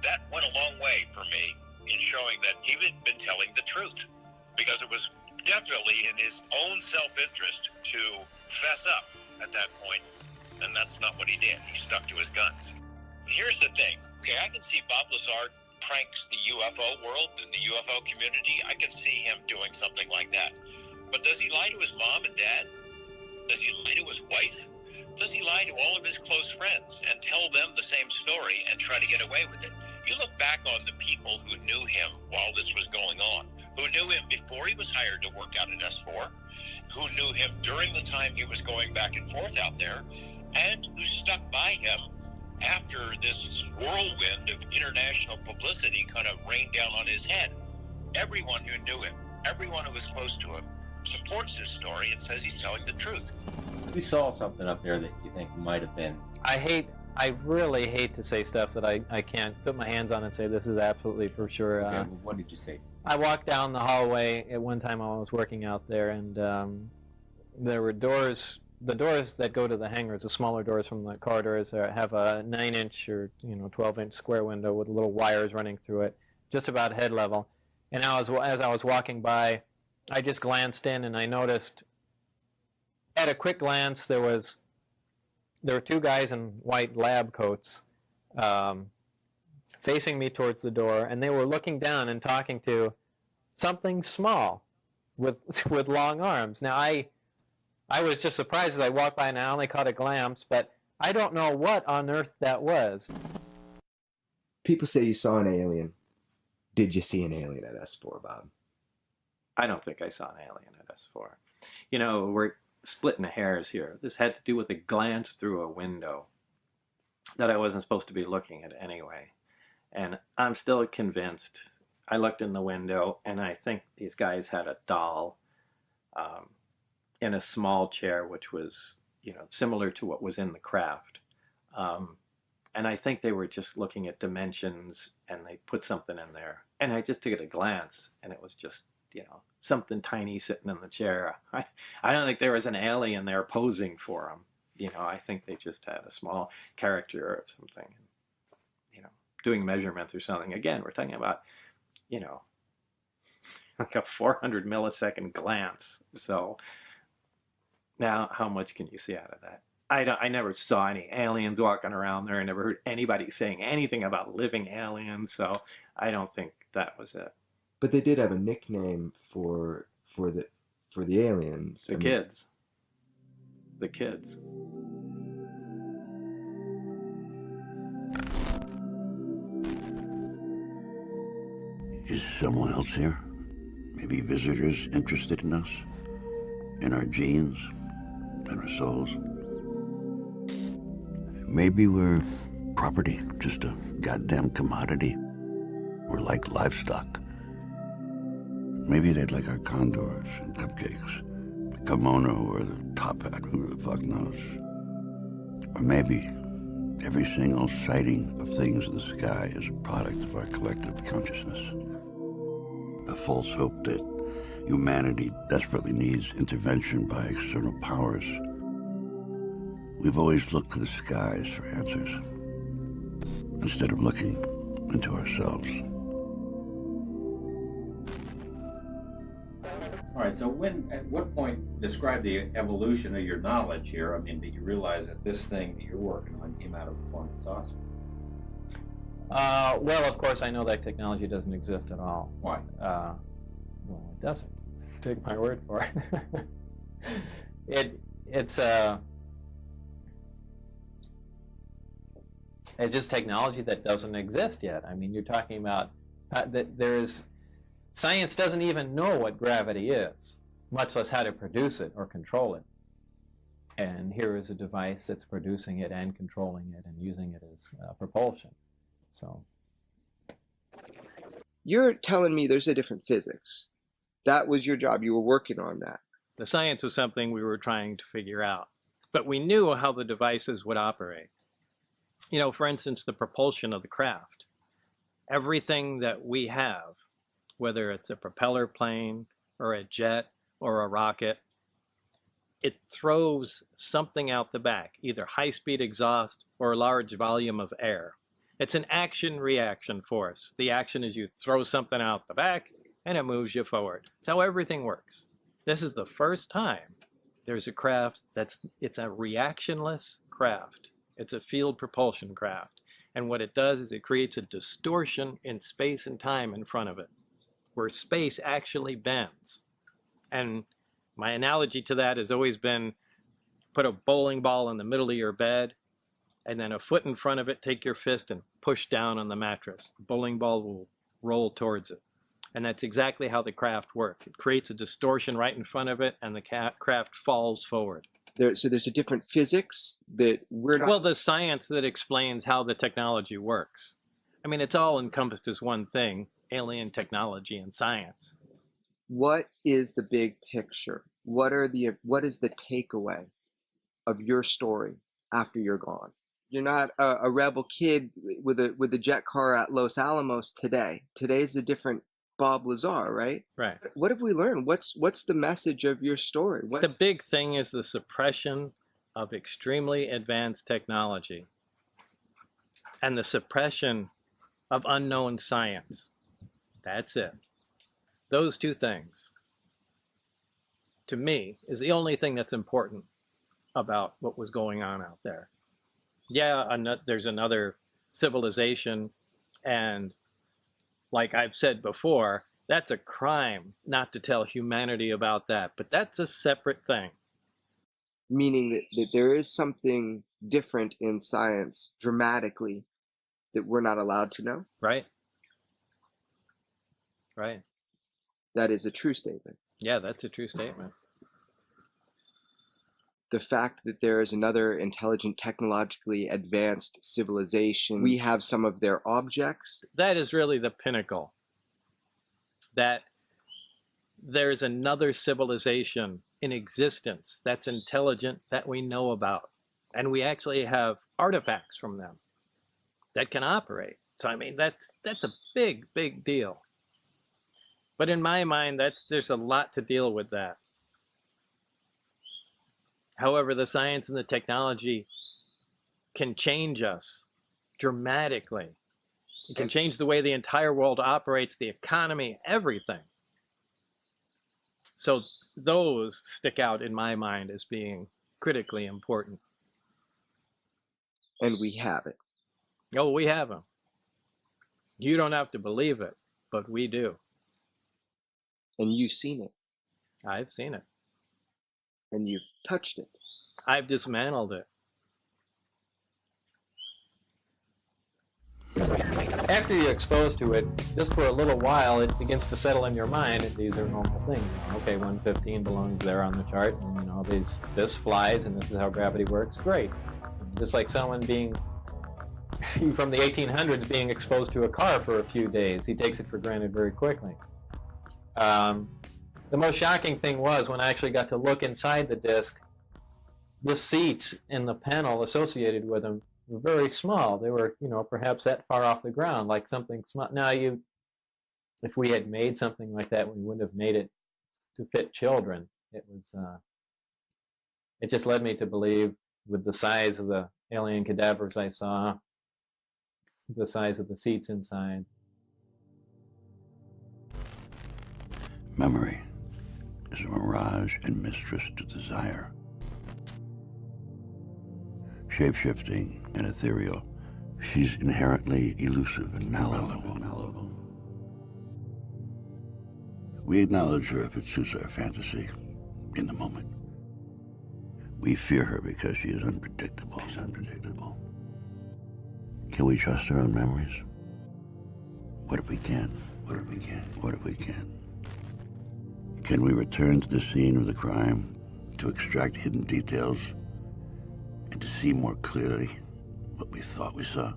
That went a long way for me in showing that he had been telling the truth, because it was definitely in his own self-interest to fess up at that point, and that's not what he did. He stuck to his guns. Here's the thing. Okay, I can see Bob Lazar pranks the UFO world and the UFO community. I can see him doing something like that. But does he lie to his mom and dad? Does he lie to his wife? Does he lie to all of his close friends and tell them the same story and try to get away with it? You look back on the people who knew him while this was going on, who knew him before he was hired to work out at S4, who knew him during the time he was going back and forth out there, and who stuck by him after this whirlwind of international publicity kind of rained down on his head. Everyone who knew him, everyone who was close to him, supports his story and says he's telling the truth. You saw something up there that you think might have been. I really hate to say stuff that I can't put my hands on and say this is absolutely for sure. Okay, what did you say? I walked down the hallway at one time while I was working out there, and there were doors. The doors that go to the hangars, the smaller doors from the corridors, have a 9-inch or 12-inch square window with little wires running through it, just about head level. And as I was walking by, I just glanced in and I noticed, at a quick glance, there were two guys in white lab coats facing me towards the door, and they were looking down and talking to something small with long arms. Now I was just surprised as I walked by and I only caught a glance, but I don't know what on earth that was. People say you saw an alien. Did you see an alien at S4, Bob? I don't think I saw an alien at S4. We're splitting hairs here. This had to do with a glance through a window that I wasn't supposed to be looking at anyway. And I'm still convinced. I looked in the window, and I think these guys had a doll in a small chair, which was, similar to what was in the craft. And I think they were just looking at dimensions, and they put something in there. And I just took it a glance, and it was just, something tiny sitting in the chair. I don't think there was an alien there posing for them. I think they just had a small character or something, doing measurements or something. Again, we're talking about, like a 400 millisecond glance. So now how much can you see out of that? I never saw any aliens walking around there. I never heard anybody saying anything about living aliens. So I don't think that was it. But they did have a nickname for the aliens. The kids. The kids. Is someone else here? Maybe visitors interested in us, in our genes, in our souls. Maybe we're property, just a goddamn commodity. We're like livestock. Maybe they'd like our condors and cupcakes, the kimono or the top hat, who the fuck knows. Or maybe every single sighting of things in the sky is a product of our collective consciousness. A false hope that humanity desperately needs intervention by external powers. We've always looked to the skies for answers, instead of looking into ourselves. All right, so at what point, describe the evolution of your knowledge here? I mean, that you realize that this thing that you're working on came out of a flying saucer? Well, of course, I know that technology doesn't exist at all. Why? Well, it doesn't. Take my word for it. It's just technology that doesn't exist yet. I mean, you're talking about that science doesn't even know what gravity is, much less how to produce it or control it. And here is a device that's producing it and controlling it and using it as propulsion. So you're telling me there's a different physics. That was your job. You were working on that. The science was something we were trying to figure out, but we knew how the devices would operate. For instance, the propulsion of the craft. Everything that we have, whether it's a propeller plane or a jet or a rocket, it throws something out the back, either high-speed exhaust or a large volume of air. It's an action-reaction force. The action is you throw something out the back and it moves you forward. That's how everything works. This is the first time there's a craft it's a reactionless craft. It's a field propulsion craft. And what it does is it creates a distortion in space and time in front of it, where space actually bends. And my analogy to that has always been, put a bowling ball in the middle of your bed, and then a foot in front of it, take your fist and push down on the mattress. The bowling ball will roll towards it. And that's exactly how the craft works. It creates a distortion right in front of it, and the craft falls forward. So there's a different physics that we're not... Well, the science that explains how the technology works. I mean, it's all encompassed as one thing, alien technology and science. What is the big picture? What is the takeaway of your story after you're gone? You're not a rebel kid with a jet car at Los Alamos today. Today's a different Bob Lazar, right? Right. What have we learned? What's the message of your story? The big thing is the suppression of extremely advanced technology and the suppression of unknown science. That's it. Those two things, to me, is the only thing that's important about what was going on out there. Yeah, there's another civilization, and like I've said before, that's a crime not to tell humanity about that, but that's a separate thing. Meaning that there is something different in science dramatically that we're not allowed to know? Right. Right. That is a true statement. Yeah, that's a true statement. The fact that there is another intelligent, technologically advanced civilization, we have some of their objects. That is really the pinnacle. That there's another civilization in existence that's intelligent that we know about. And we actually have artifacts from them that can operate. So, I mean, that's a big, big deal. But in my mind, there's a lot to deal with that. However, the science and the technology can change us dramatically. It can change the way the entire world operates, the economy, everything. So those stick out in my mind as being critically important. And we have it. Oh, we have them. You don't have to believe it, but we do. And you've seen it. I've seen it. And you've touched it. I've dismantled it. After you're exposed to it, just for a little while, it begins to settle in your mind that these are normal things. Okay, 115 belongs there on the chart, and this flies, and this is how gravity works. Great. Just like someone being from the 1800s being exposed to a car for a few days, he takes it for granted very quickly. The most shocking thing was when I actually got to look inside the disc, the seats in the panel associated with them were very small. They were, perhaps that far off the ground, like something small. Now, if we had made something like that, we wouldn't have made it to fit children. It just led me to believe, with the size of the alien cadavers I saw, the size of the seats inside. Memory is a mirage and mistress to desire. Shape-shifting and ethereal, she's inherently elusive and malleable. We acknowledge her if it suits our fantasy in the moment. We fear her because she is unpredictable. Can we trust our own memories? What if we can? What if we can? What if we can? Can we return to the scene of the crime to extract hidden details and to see more clearly what we thought we saw?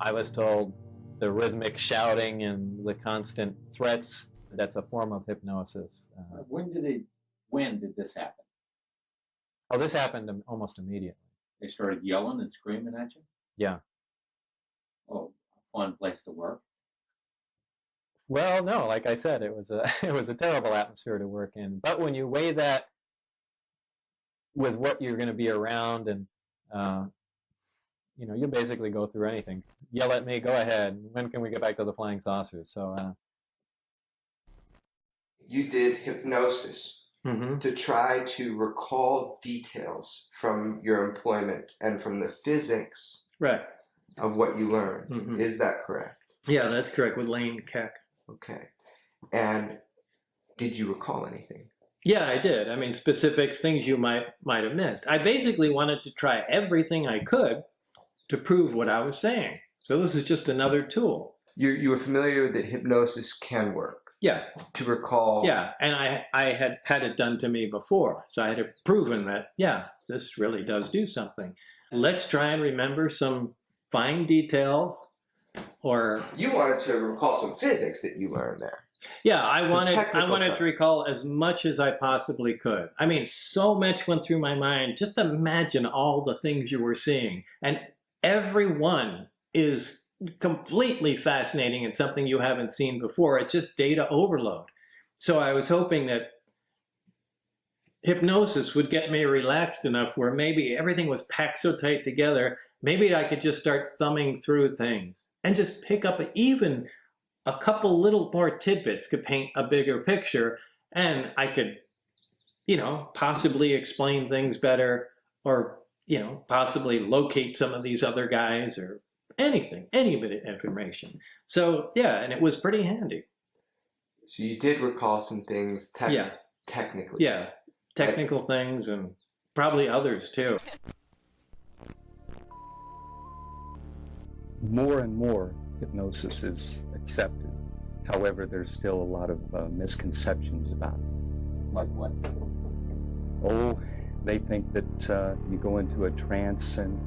I was told the rhythmic shouting and the constant threats, that's a form of hypnosis. When did this happen? Oh, this happened almost immediately. They started yelling and screaming at you? Yeah. Oh, a fun place to work. Well, no, like I said, it was a it was a terrible atmosphere to work in. But when you weigh that with what you're going to be around, and you'll basically go through anything. Yell at me, go ahead. When can we get back to the flying saucers? So you did hypnosis to try to recall details from your employment and from the physics of what you learned. Is that correct? Yeah, that's correct, with Lane Keck. Okay. And did you recall anything? Yeah, I did. I mean, specifics, things you might have missed. I basically wanted to try everything I could to prove what I was saying. So this is just another tool. You were familiar that hypnosis can work? Yeah. To recall? Yeah, and I had it done to me before, so I had proven that, yeah, this really does do something. Let's try and remember some fine details, or... You wanted to recall some physics that you learned there. Yeah, I wanted to recall as much as I possibly could. I mean, so much went through my mind. Just imagine all the things you were seeing. And every one is completely fascinating and something you haven't seen before. It's just data overload. So I was hoping that hypnosis would get me relaxed enough where maybe everything was packed so tight together, maybe I could just start thumbing through things and just pick up even a couple little more tidbits could paint a bigger picture, and I could, possibly explain things better, or, possibly locate some of these other guys, or anything, any bit of information. So, yeah, and it was pretty handy. So you did recall some things technically? Yeah, technical things, and probably others too. More and more hypnosis is accepted. However, there's still a lot of misconceptions about it. Like what? Oh, they think that you go into a trance and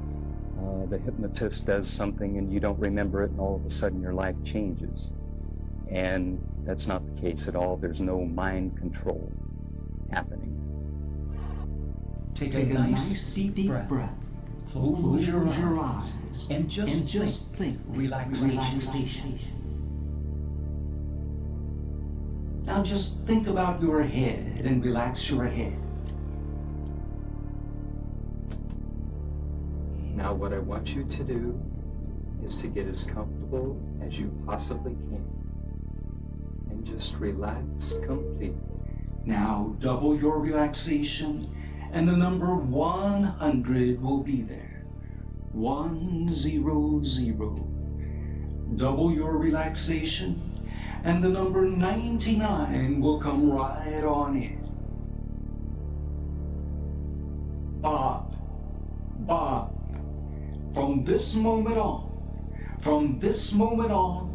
the hypnotist does something and you don't remember it, and all of a sudden your life changes. And that's not the case at all. There's no mind control happening. Take a nice deep breath. Close your eyes and just think relaxation. Now just think about your head and relax your head. Now what I want you to do is to get as comfortable as you possibly can and just relax completely. Now double your relaxation and the number 100 will be there. 100. Double your relaxation and the number 99 will come right on in. Bob, from this moment on,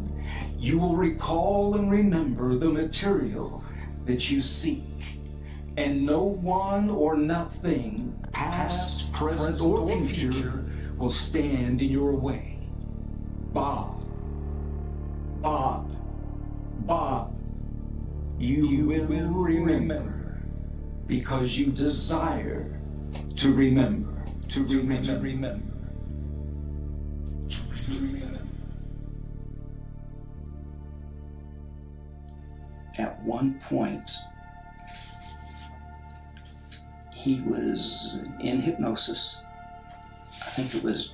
you will recall and remember the material that you seek, and no one or nothing, past, present, or future, will stand in your way. Bob, you will remember, because you desire to remember. At one point, he was in hypnosis. I think it was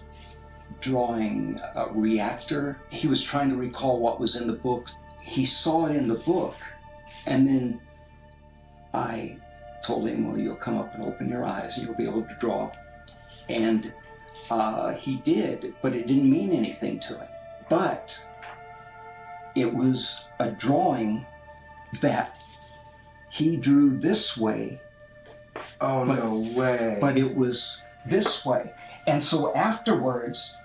drawing a reactor. He was trying to recall what was in the books. He saw it in the book, and then I told him, well, you'll come up and open your eyes and you'll be able to draw. And he did, but it didn't mean anything to him. But it was a drawing that he drew this way. Oh, no way. But it was this way. And so afterwards,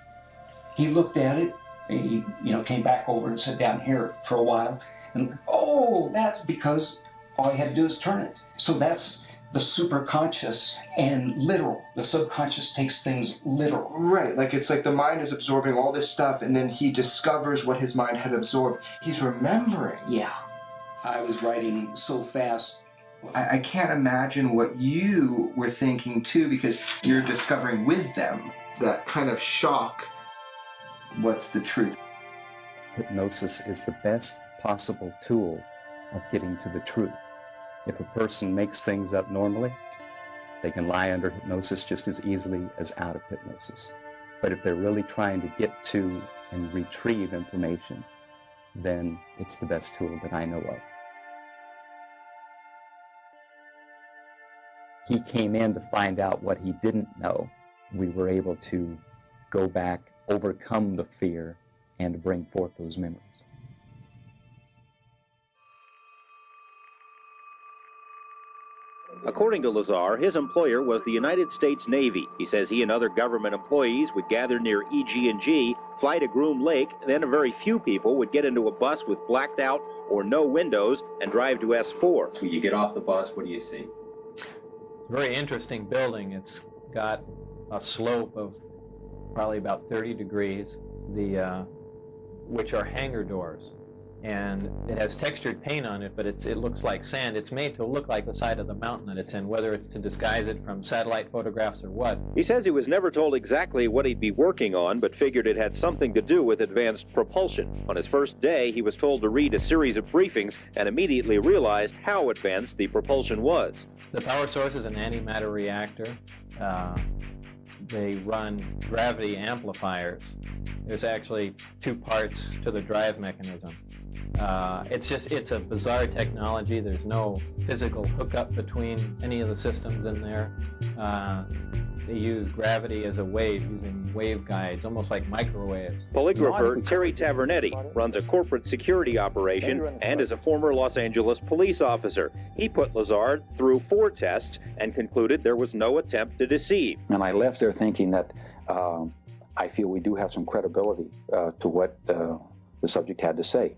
he looked at it, and he came back over and sat down here for a while. And, oh, that's because all he had to do is turn it. So that's the superconscious and literal. The subconscious takes things literal. Right, it's like the mind is absorbing all this stuff, and then he discovers what his mind had absorbed. He's remembering. Yeah. I was writing so fast. I can't imagine what you were thinking too, because you're discovering with them that kind of shock. What's the truth? Hypnosis is the best possible tool of getting to the truth. If a person makes things up normally, they can lie under hypnosis just as easily as out of hypnosis. But if they're really trying to get to and retrieve information, then it's the best tool that I know of. He came in to find out what he didn't know. We were able to go back, overcome the fear, and bring forth those memories. According to Lazar, his employer was the United States Navy. He says he and other government employees would gather near EG&G, fly to Groom Lake, then a very few people would get into a bus with blacked out or no windows and drive to S4. When you get off the bus, what do you see? Very interesting building. It's got a slope of probably about 30 degrees, which are hangar doors. And it has textured paint on it, but it looks like sand. It's made to look like the side of the mountain that it's in, whether it's to disguise it from satellite photographs or what. He says he was never told exactly what he'd be working on, but figured it had something to do with advanced propulsion. On his first day, he was told to read a series of briefings and immediately realized how advanced the propulsion was. The power source is an antimatter reactor. They run gravity amplifiers. There's actually two parts to the drive mechanism. It's a bizarre technology. There's no physical hookup between any of the systems in there. They use gravity as a wave, using waveguides, almost like microwaves. Polygrapher Terry Tavernetti runs a corporate security operation and is a former Los Angeles police officer. He put Lazar through 4 tests and concluded there was no attempt to deceive. And I left there thinking that I feel we do have some credibility to what the subject had to say.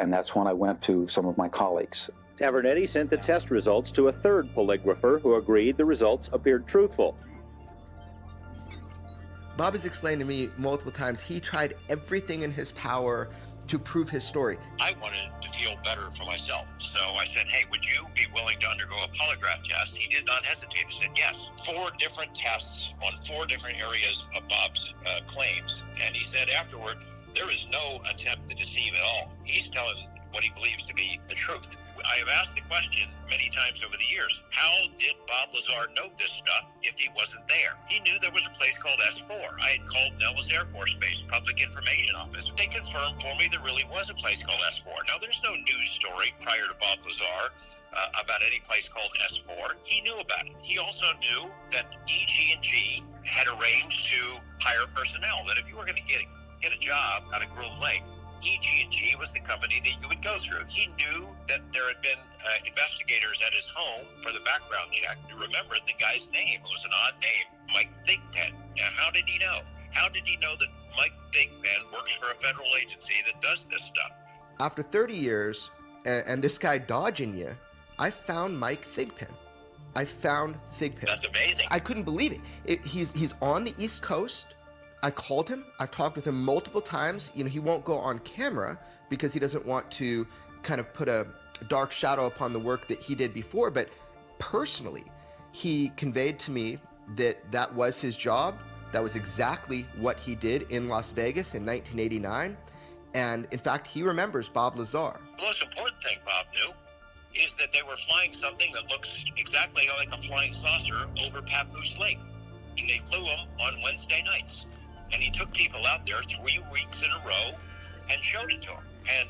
And that's when I went to some of my colleagues. Tavernetti sent the test results to a third polygrapher who agreed the results appeared truthful. Bob has explained to me multiple times he tried everything in his power to prove his story. I wanted to feel better for myself, so I said, hey, would you be willing to undergo a polygraph test? He did not hesitate. He said yes. 4 different tests on 4 different areas of Bob's claims, and he said afterward, there is no attempt to deceive at all. He's telling what he believes to be the truth. I have asked the question many times over the years, how did Bob Lazar know this stuff if he wasn't there? He knew there was a place called S4. I had called Nellis Air Force Base Public Information Office. They confirmed for me there really was a place called S4. Now, there's no news story prior to Bob Lazar about any place called S4. He knew about it. He also knew that EG&G had arranged to hire personnel, that if you were going to get a job out of Groom Lake, EG&G was the company that you would go through. He knew that there had been investigators at his home for the background check. You remember the guy's name. It was an odd name, Mike Thigpen. Now, how did he know? How did he know that Mike Thigpen works for a federal agency that does this stuff? After 30 years, and this guy dodging you, I found Mike Thigpen. I found Thigpen. That's amazing. I couldn't believe it. He's on the East Coast. I called him. I've talked with him multiple times. You know, he won't go on camera because he doesn't want to kind of put a dark shadow upon the work that he did before. But personally, he conveyed to me that that was his job. That was exactly what he did in Las Vegas in 1989. And in fact, he remembers Bob Lazar. The most important thing Bob knew is that they were flying something that looks exactly like a flying saucer over Papoose Lake. And they flew them on Wednesday nights. And he took people out there 3 weeks in a row and showed it to them. And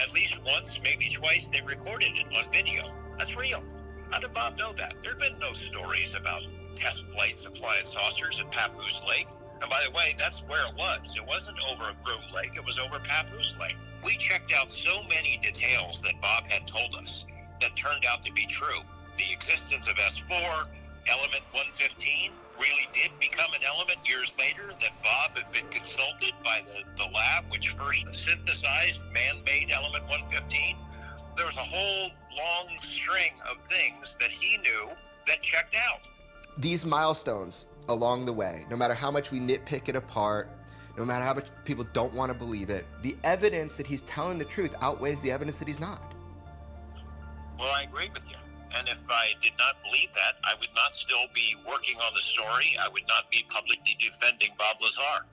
at least once, maybe twice, they recorded it on video. That's real. How did Bob know that? There have been no stories about test flights of flying saucers at Papoose Lake. And by the way, that's where it was. It wasn't over Groom Lake. It was over Papoose Lake. We checked out so many details that Bob had told us that turned out to be true. The existence of S4, element 115, really did become an element years later, that Bob had been consulted by the lab which first synthesized man-made element 115. There was a whole long string of things that he knew that checked out. These milestones along the way, no matter how much we nitpick it apart, no matter how much people don't want to believe it, the evidence that he's telling the truth outweighs the evidence that he's not. Well, I agree with you. And if I did not believe that, I would not still be working on the story. I would not be publicly defending Bob Lazar.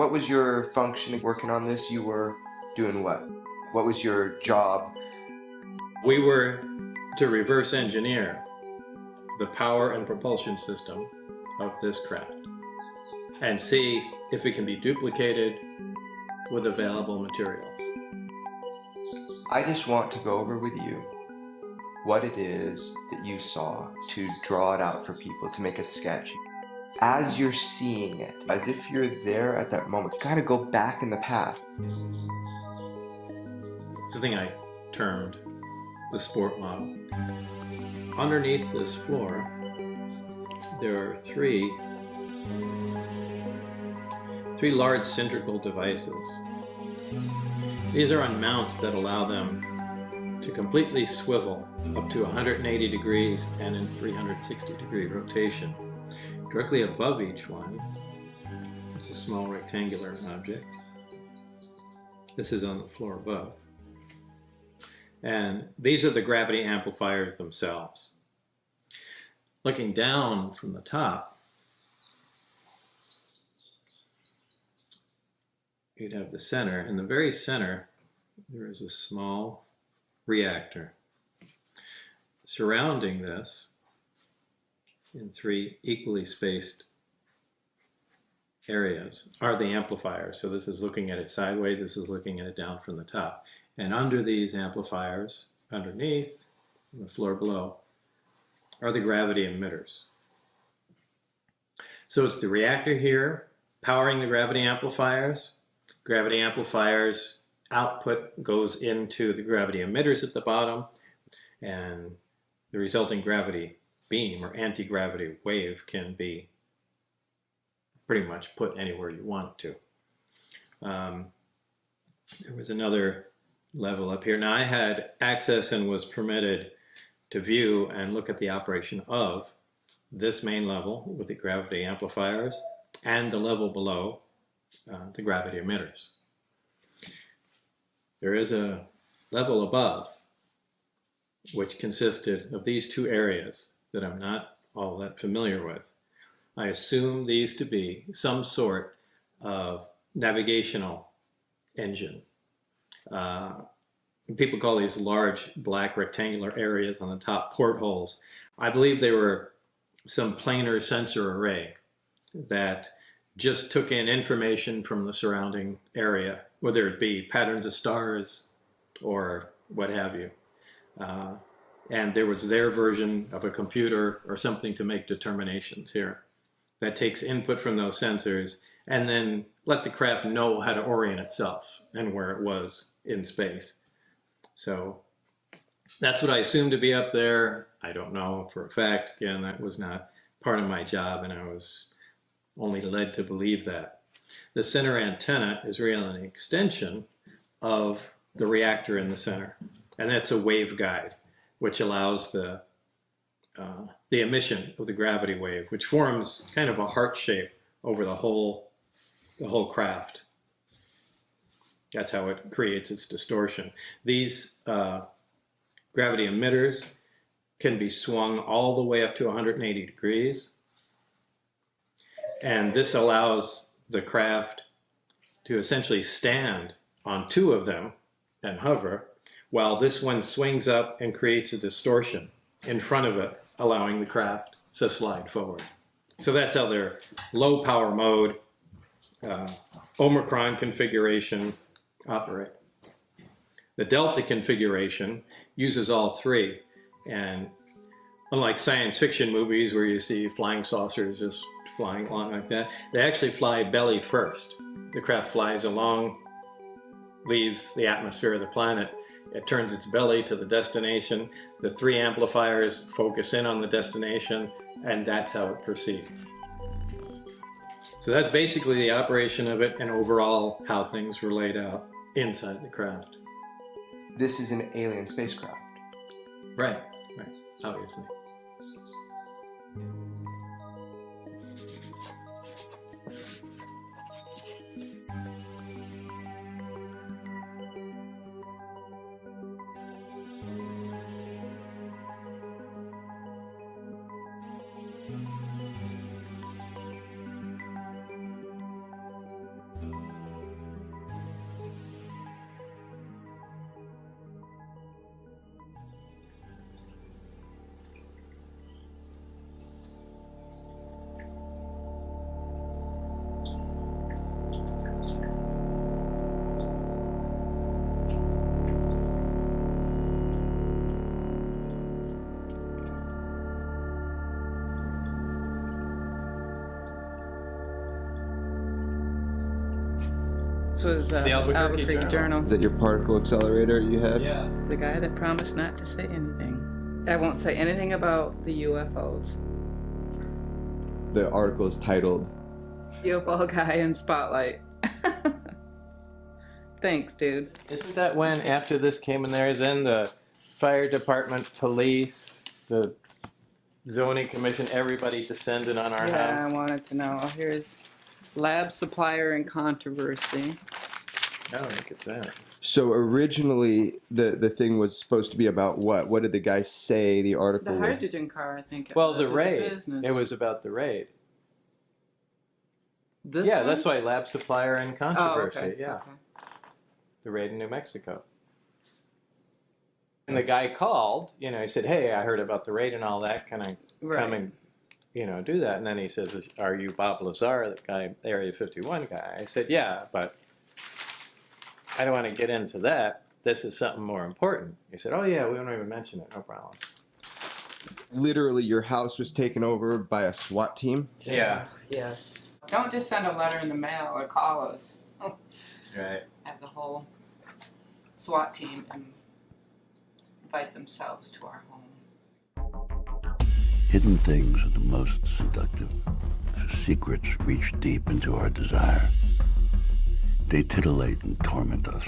What was your function working on this? You were doing what? What was your job? We were to reverse engineer the power and propulsion system of this craft and see if it can be duplicated with available materials. I just want to go over with you what it is that you saw, to draw it out for people, to make a sketch. As you're seeing it, as if you're there at that moment, kind of go back in the past. It's the thing I termed the sport model. Underneath this floor, there are three large cylindrical devices. These are on mounts that allow them to completely swivel up to 180 degrees and in 360 degree rotation. Directly above each one is a small rectangular object. This is on the floor above. And these are the gravity amplifiers themselves. Looking down from the top, you'd have the center. In the very center, there is a small reactor. Surrounding this, in three equally spaced areas, are the amplifiers. So this is looking at it sideways, this is looking at it down from the top. And under these amplifiers, underneath, on the floor below, are the gravity emitters. So it's the reactor here, powering the gravity amplifiers. Gravity amplifiers output goes into the gravity emitters at the bottom, and the resulting gravity beam or anti-gravity wave can be pretty much put anywhere you want to. There was another level up here. Now I had access and was permitted to view and look at the operation of this main level with the gravity amplifiers and the level below, the gravity emitters. There is a level above which consisted of these two areas that I'm not all that familiar with. I assume these to be some sort of navigational engine. People call these large black rectangular areas on the top portholes. I believe they were some planar sensor array that just took in information from the surrounding area, whether it be patterns of stars or what have you. And there was their version of a computer or something to make determinations here that takes input from those sensors and then let the craft know how to orient itself and where it was in space. So that's what I assume to be up there. I don't know for a fact. Again, that was not part of my job, and I was only led to believe that. The center antenna is really an extension of the reactor in the center, and that's a waveguide, which allows the emission of the gravity wave, which forms kind of a heart shape over the whole craft. That's how it creates its distortion. These gravity emitters can be swung all the way up to 180 degrees. And this allows the craft to essentially stand on two of them and hover, while this one swings up and creates a distortion in front of it, allowing the craft to slide forward. So that's how their low power mode, Omicron configuration operate. The Delta configuration uses all three, and unlike science fiction movies where you see flying saucers just flying along like that, they actually fly belly first. The craft flies along, leaves the atmosphere of the planet, it turns its belly to the destination, the three amplifiers focus in on the destination, and that's how it proceeds. So that's basically the operation of it and overall how things were laid out inside the craft. This is an alien spacecraft. Right, obviously. This was The Albuquerque Journal. Is that your particle accelerator you had? Yeah. The guy that promised not to say anything. I won't say anything about the UFOs. The article is titled UFO guy in spotlight. Thanks, dude. Isn't that when, after this came in there, then the fire department, police, the zoning commission, everybody descended on our Yeah, house? I wanted to know. Here's lab supplier in controversy. Oh, look at that. So originally, the thing was supposed to be about what? What did the guy say? The article. The was? hydrogen car, I think. Well, the was, raid. business. It was about the raid. This yeah, one? that's why lab supplier in controversy. Oh, okay. Yeah. Okay. The raid in New Mexico. And the guy called, you know, he said, hey, I heard about the raid and all that. Can I come and, you know, do that? And then he says, are you Bob Lazar, the guy, Area 51 guy? I said, yeah, but I don't want to get into that. This is something more important. He said, oh, yeah, we won't even mention it. No problem. Literally, your house was taken over by a SWAT team? Yeah. Yes. Don't just send a letter in the mail or call us. Right. Have the whole SWAT team invite themselves to our home. Hidden things are the most seductive. Secrets reach deep into our desire. They titillate and torment us,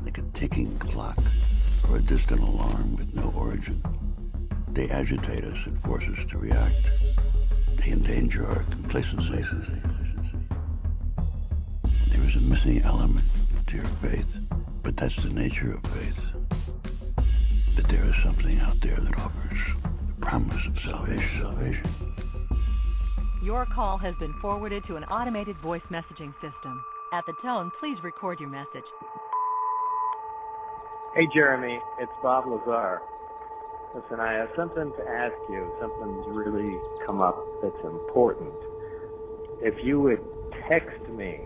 like a ticking clock or a distant alarm with no origin. They agitate us and force us to react. They endanger our complacency. There is a missing element to your faith, but that's the nature of faith. That there is something out there that offers the promise of salvation. Your call has been forwarded to an automated voice messaging system. At the tone, please record your message. Hey, Jeremy, it's Bob Lazar. Listen, I have something to ask you. Something's really come up that's important. If you would text me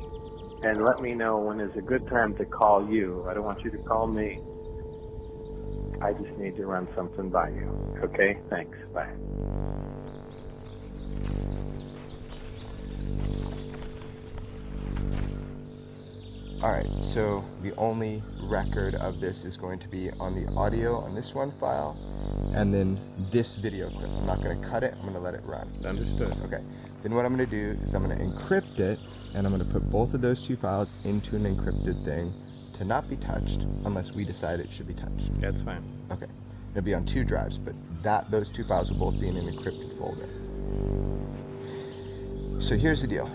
and let me know when is a good time to call you. I don't want you to call me. I just need to run something by you. Okay? Thanks. Bye. Alright, so the only record of this is going to be on the audio on this one file, and then this video clip. I'm not going to cut it, I'm going to let it run. Understood. Okay, then what I'm going to do is I'm going to encrypt it, and I'm going to put both of those two files into an encrypted thing to not be touched unless we decide it should be touched. That's fine. Okay, it'll be on 2 drives, but those 2 files will both be in an encrypted folder. So here's the deal.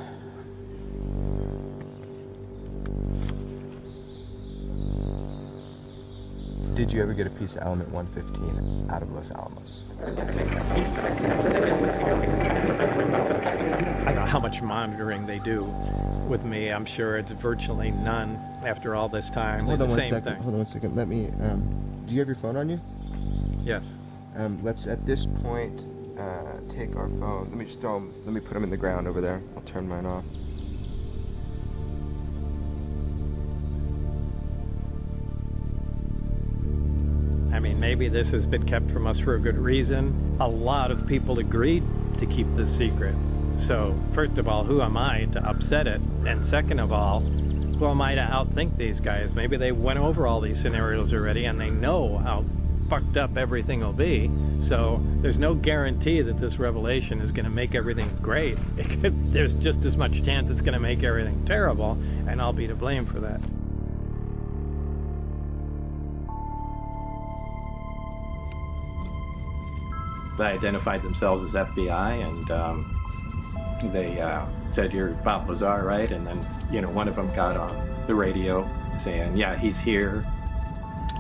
Did you ever get a piece of element 115 out of Los Alamos? I don't know how much monitoring they do with me. I'm sure it's virtually none after all this time. Hold on the one same second. thing. Hold on 1 second. Let me. Do you have your phone on you? Yes. Let's at this point take our phone. Let me just throw them. Let me put them in the ground over there. I'll turn mine off. I mean, maybe this has been kept from us for a good reason. A lot of people agreed to keep this secret. So, first of all, who am I to upset it? And second of all, who am I to outthink these guys? Maybe they went over all these scenarios already and they know how fucked up everything will be. So, there's no guarantee that this revelation is going to make everything great. There's just as much chance it's going to make everything terrible, and I'll be to blame for that. They identified themselves as FBI, and they said, you're Bob Lazar, right? And then, you know, one of them got on the radio saying, yeah, he's here.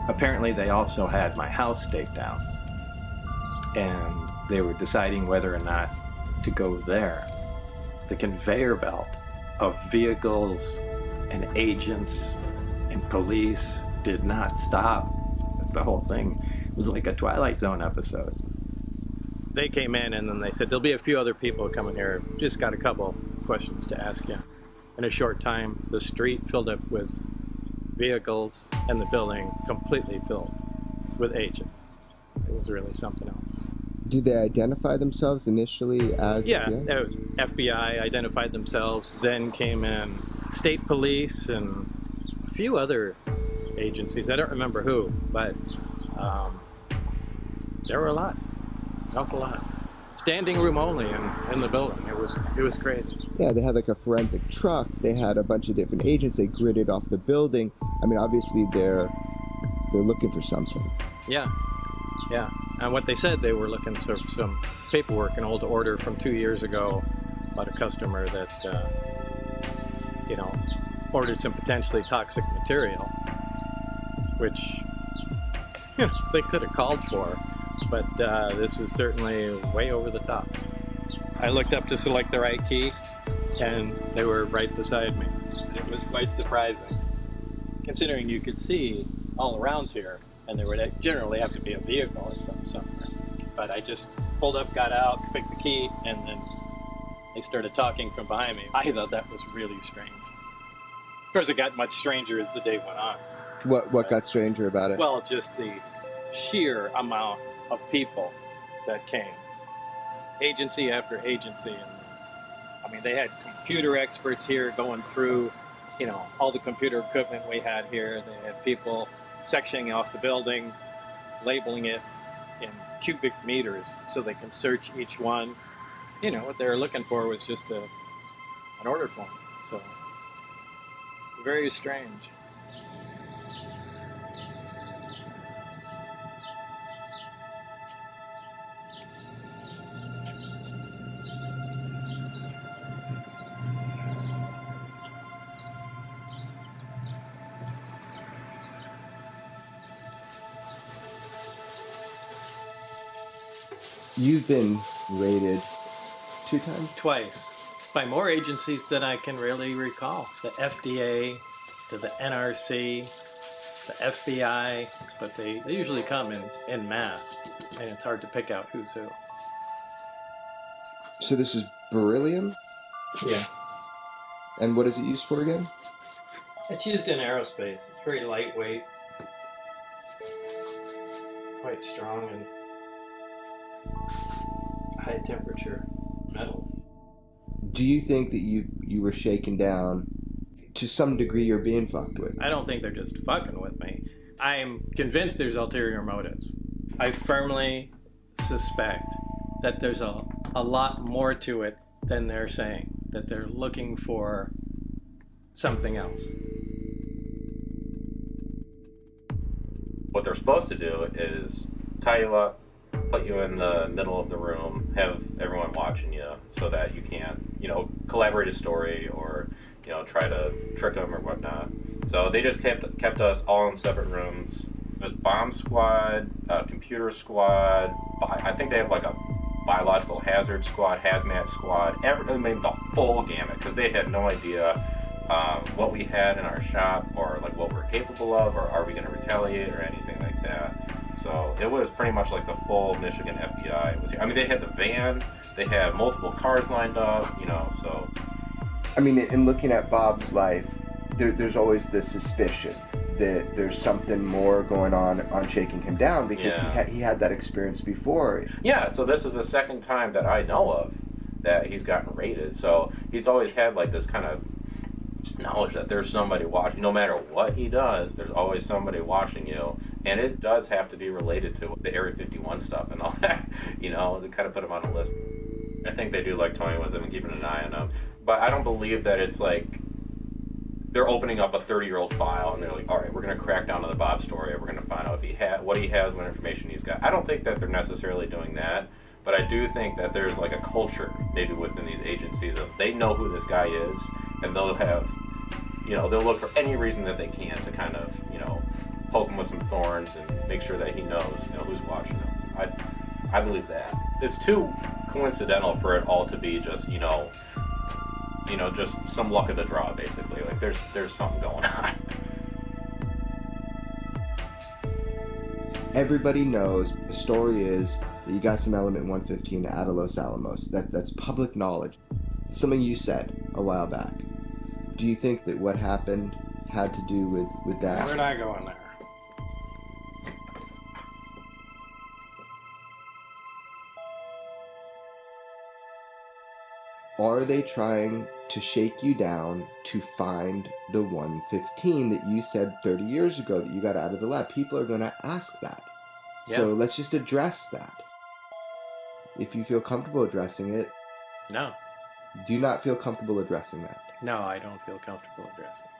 Apparently, they also had my house staked out, and they were deciding whether or not to go there. The conveyor belt of vehicles and agents and police did not stop. The whole thing was like a Twilight Zone episode. They came in and then they said, there'll be a few other people coming here. Just got a couple questions to ask you. In a short time, the street filled up with vehicles and the building completely filled with agents. It was really something else. Did they identify themselves initially as Yeah, FBI? it was FBI, identified themselves, then came in state police and a few other agencies. I don't remember who, but there were a lot, an awful lot. Standing room only in the building. It was crazy. Yeah, they had like a forensic truck. They had a bunch of different agents. They gridded off the building. I mean, obviously they're looking for something. Yeah. And what they said, they were looking for some paperwork, an old order from 2 years ago about a customer that, ordered some potentially toxic material, which, they could have called for, but this was certainly way over the top. I looked up to select the right key, and they were right beside me. It was quite surprising, considering you could see all around here, and there would generally have to be a vehicle or something somewhere. But I just pulled up, got out, picked the key, and then they started talking from behind me. I thought that was really strange. Of course, it got much stranger as the day went on. What got stranger about it? Well, just the sheer amount of people that came. Agency after agency. And, I mean, they had computer experts here going through, all the computer equipment we had here. They had people sectioning off the building, labeling it in cubic meters so they can search each one. What they were looking for was just an order form. So, very strange. You've been raided 2 times? Twice. By more agencies than I can really recall. The FDA, to the NRC, the FBI, but they usually come in mass, and it's hard to pick out who's who. So this is beryllium? Yeah. And what is it used for again? It's used in aerospace. It's very lightweight, quite strong, and high temperature metal. Do you think that you were shaken down? To some degree you're being fucked with? I don't think they're just fucking with me. I'm convinced there's ulterior motives. I firmly suspect that there's a lot more to it than they're saying, that they're looking for something else. What they're supposed to do is tie you up, put you in the middle of the room, have everyone watching you so that you can't, collaborate a story or, try to trick them or whatnot. So they just kept us all in separate rooms. There's bomb squad, computer squad, I think they have like a biological hazard squad, hazmat squad, the full gamut, because they had no idea what we had in our shop or like what we're capable of, or are we going to retaliate or anything like that. So it was pretty much like the full Michigan FBI was here. I mean, they had the van, they had multiple cars lined up, so. I mean, in looking at Bob's life, there's always the suspicion that there's something more going on shaking him down, because he had that experience before. Yeah, so this is the second time that I know of that he's gotten raided. So he's always had like this kind of knowledge that there's somebody watching. No matter what he does, there's always somebody watching you. And it does have to be related to the Area 51 stuff and all that. They kind of put him on a list. I think they do like toying with him and keeping an eye on him. But I don't believe that it's like they're opening up a 30-year-old file and they're like, all right, we're going to crack down on the Bob story. We're going to find out if what he has, what information he's got. I don't think that they're necessarily doing that. But I do think that there's like a culture maybe within these agencies of they know who this guy is, and they'll have, they'll look for any reason that they can to kind of, poke him with some thorns and make sure that he knows, who's watching him. I believe that. It's too coincidental for it all to be just, just some luck of the draw, basically. Like there's something going on. Everybody knows the story is that you got some element 115 out of Los Alamos. That's public knowledge. Something you said a while back. Do you think that what happened had to do with that? Where'd I go in there? Are they trying to shake you down to find the 115 that you said 30 years ago that you got out of the lab? People are going to ask that. Yeah. So let's just address that. If you feel comfortable addressing it. No. Do you not feel comfortable addressing that? No, I don't feel comfortable addressing it.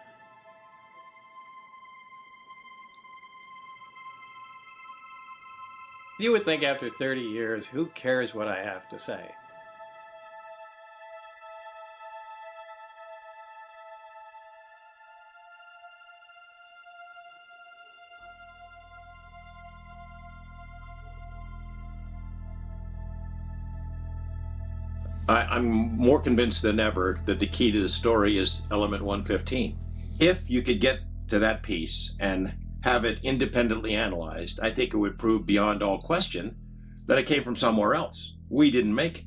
You would think after 30 years, who cares what I have to say? I'm more convinced than ever that the key to the story is element 115. If you could get to that piece and have it independently analyzed, I think it would prove beyond all question that it came from somewhere else. We didn't make it.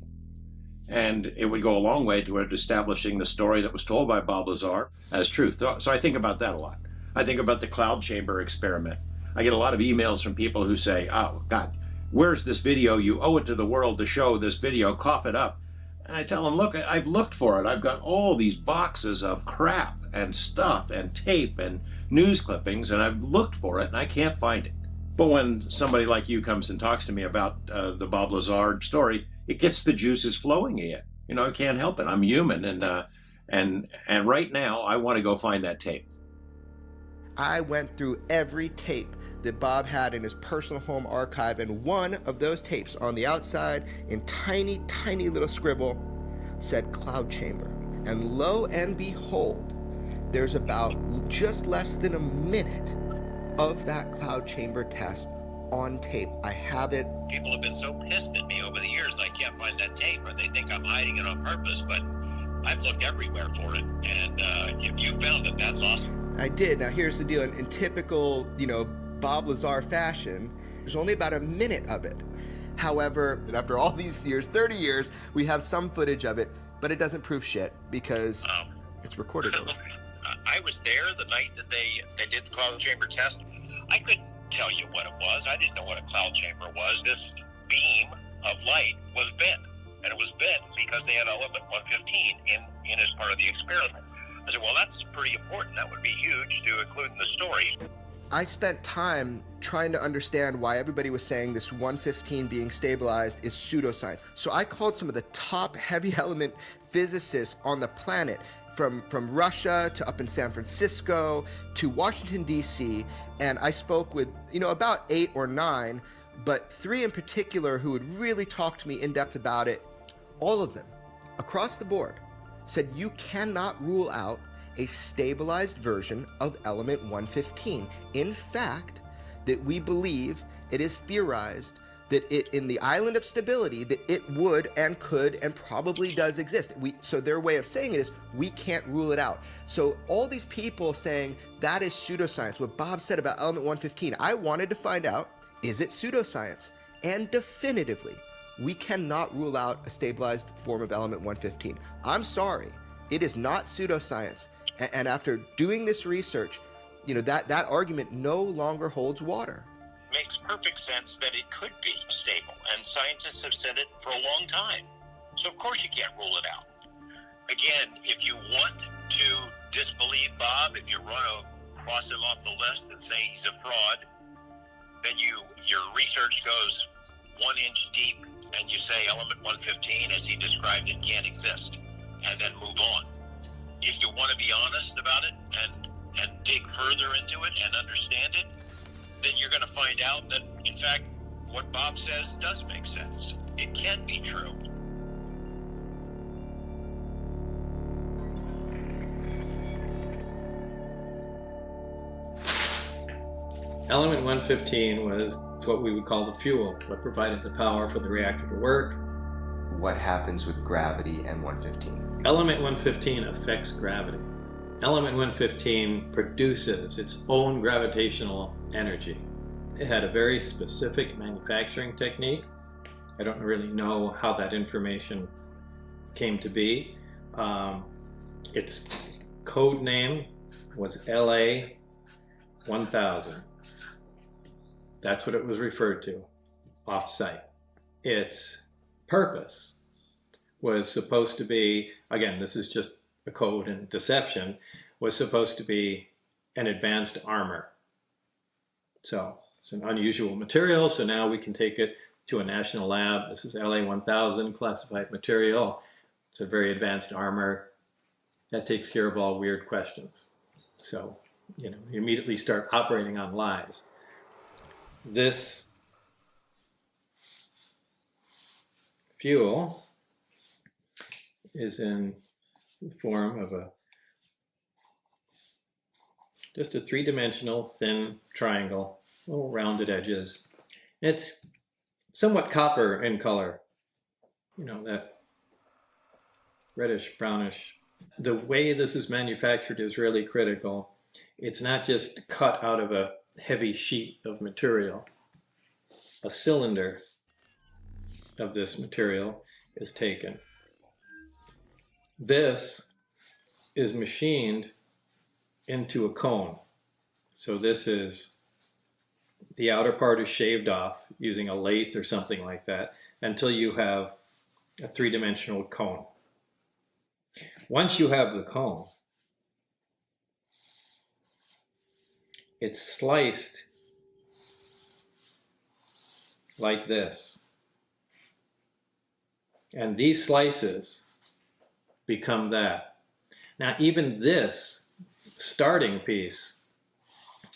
And it would go a long way toward establishing the story that was told by Bob Lazar as truth. So I think about that a lot. I think about the cloud chamber experiment. I get a lot of emails from people who say, oh, God, where's this video? You owe it to the world to show this video. Cough it up. And I tell them, look, I've looked for it. I've got all these boxes of crap and stuff and tape and news clippings, and I've looked for it, and I can't find it. But when somebody like you comes and talks to me about the Bob Lazar story, it gets the juices flowing again. You know, I can't help it. I'm human, and right now, I want to go find that tape. I went through every tape that Bob had in his personal home archive, and one of those tapes on the outside in tiny, tiny little scribble said cloud chamber. And lo and behold, there's about just less than a minute of that cloud chamber test on tape. I have it. People have been so pissed at me over the years I can't find that tape, or they think I'm hiding it on purpose, but I've looked everywhere for it, and if you found it, that's awesome. I did. Now here's the deal. In typical, Bob Lazar fashion, there's only about a minute of it. However, after all these years, 30 years, we have some footage of it, but it doesn't prove shit because it's recorded over. I was there the night that they did the cloud chamber test. I couldn't tell you what it was. I didn't know what a cloud chamber was. This beam of light was bent, and it was bent because they had element 115 in as part of the experiment. I said, well, that's pretty important. That would be huge to include in the story. I spent time trying to understand why everybody was saying this 115 being stabilized is pseudoscience. So I called some of the top heavy element physicists on the planet, from Russia to up in San Francisco to Washington, D.C., and I spoke with, about 8 or 9, but 3 in particular who would really talk to me in depth about it. All of them, across the board, said you cannot rule out a stabilized version of element 115. In fact, that we believe it is theorized that it, in the island of stability, that it would and could and probably does exist. So their way of saying it is, we can't rule it out. So all these people saying that is pseudoscience, what Bob said about element 115, I wanted to find out, is it pseudoscience? And definitively, we cannot rule out a stabilized form of element 115. I'm sorry, it is not pseudoscience. And after doing this research, that argument no longer holds water. Makes perfect sense that it could be stable, and scientists have said it for a long time. So of course you can't rule it out. Again, if you want to disbelieve Bob, if you want to cross him off the list and say he's a fraud, then your research goes 1 inch deep and you say element 115 as he described it can't exist, and then move on. If you want to be honest about it and dig further into it and understand it, then you're going to find out that, in fact, what Bob says does make sense. It can be true. Element 115 was what we would call the fuel, what provided the power for the reactor to work. What happens with gravity and 115? Element 115 affects gravity. Element 115 produces its own gravitational energy. It had a very specific manufacturing technique. I don't really know how that information came to be. Its code name was LA 1000. That's what it was referred to, off-site. Its purpose was supposed to be, again, this is just a code and deception, was supposed to be an advanced armor. So it's an unusual material, so now we can take it to a national lab. This is LA 1000 classified material. It's a very advanced armor that takes care of all weird questions. So, you know, you immediately start operating on lies. This fuel is in the form of just a three-dimensional thin triangle, little rounded edges. It's somewhat copper in color, you know, that reddish brownish. The way this is manufactured is really critical. It's not just cut out of a heavy sheet of material. A cylinder of this material is taken. This is machined into a cone. So this is, the outer part is shaved off using a lathe or something like that until you have a three-dimensional cone. Once you have the cone, it's sliced like this. And these slices become that. Now, even this starting piece,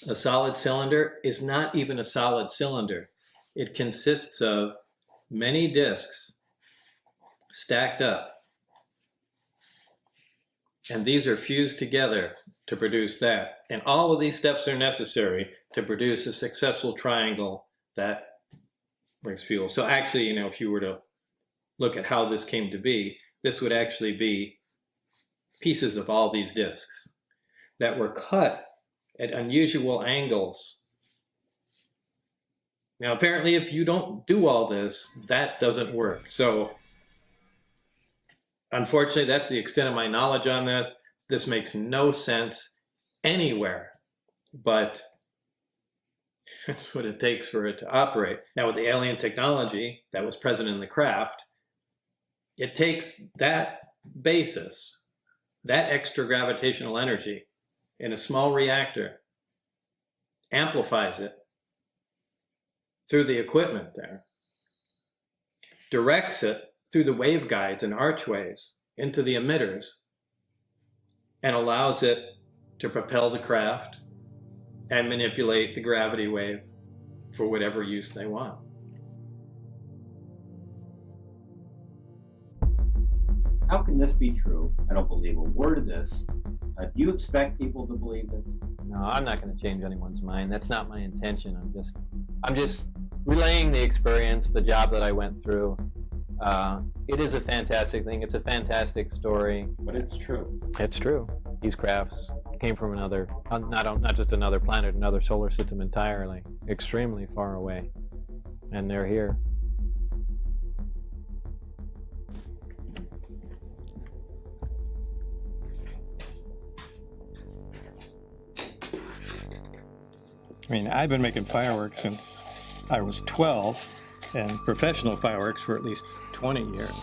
a solid cylinder, is not even a solid cylinder. It consists of many discs stacked up. And these are fused together to produce that. And all of these steps are necessary to produce a successful triangle that brings fuel. So actually, you know, if you were to look at how this came to be, this would actually be pieces of all these discs that were cut at unusual angles. Now, apparently, if you don't do all this, that doesn't work. So, unfortunately, that's the extent of my knowledge on this. This makes no sense anywhere, but that's what it takes for it to operate. Now, with the alien technology that was present in the craft, it takes that basis, that extra gravitational energy in a small reactor, amplifies it through the equipment there, directs it through the waveguides and archways into the emitters, and allows it to propel the craft and manipulate the gravity wave for whatever use they want. How can this be true? I don't believe a word of this. Do you expect people to believe this? No, I'm not going to change anyone's mind. That's not my intention. I'm just relaying the experience, the job that I went through. It is a fantastic thing. It's a fantastic story. But it's true. It's true. These crafts came from another, not just another planet, another solar system entirely, extremely far away, and they're here. I mean, I've been making fireworks since I was 12, and professional fireworks for at least 20 years.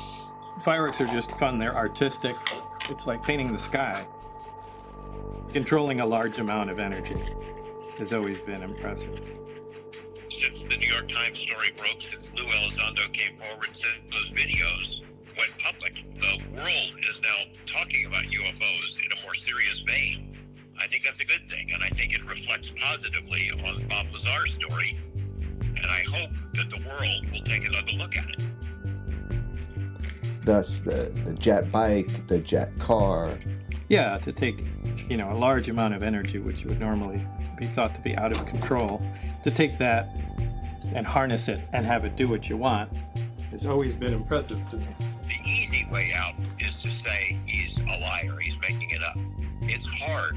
Fireworks are just fun. They're artistic. It's like painting the sky. Controlling a large amount of energy has always been impressive. Since the New York Times story broke, since Lou Elizondo came forward, since those videos went public, the world is now talking about UFOs in a more serious vein. I think that's a good thing, and I think it reflects positively on Bob Lazar's story, and I hope that the world will take another look at it. Thus, the jet bike, the jet car. Yeah, to take, you know, a large amount of energy, which would normally be thought to be out of control, to take that and harness it and have it do what you want has always been impressive to me. The easy way out is to say he's a liar, he's making it up. It's hard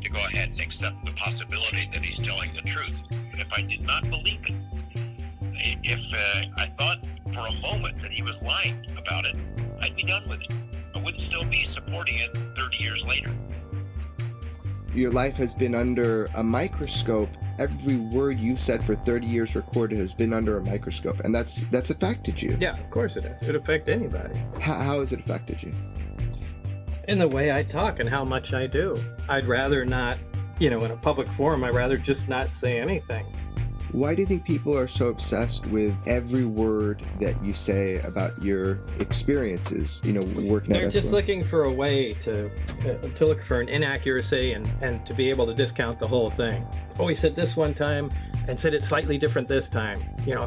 to go ahead and accept the possibility that he's telling the truth. But if I did not believe it, if I thought for a moment that he was lying about it, I'd be done with it. I wouldn't still be supporting it 30 years later. Your life has been under a microscope every word you've said for 30 years recorded has been under a microscope, and that's affected you. Yeah, of course it has. It would affect anybody. How has it affected you? In the way I talk and how much I do. I'd rather not, in a public forum, I'd rather just not say anything. Why do you think people are so obsessed with every word that you say about your experiences, working They're at just SFO? looking for a way to look for an inaccuracy and to be able to discount the whole thing. Oh, he said this one time and said it slightly different this time.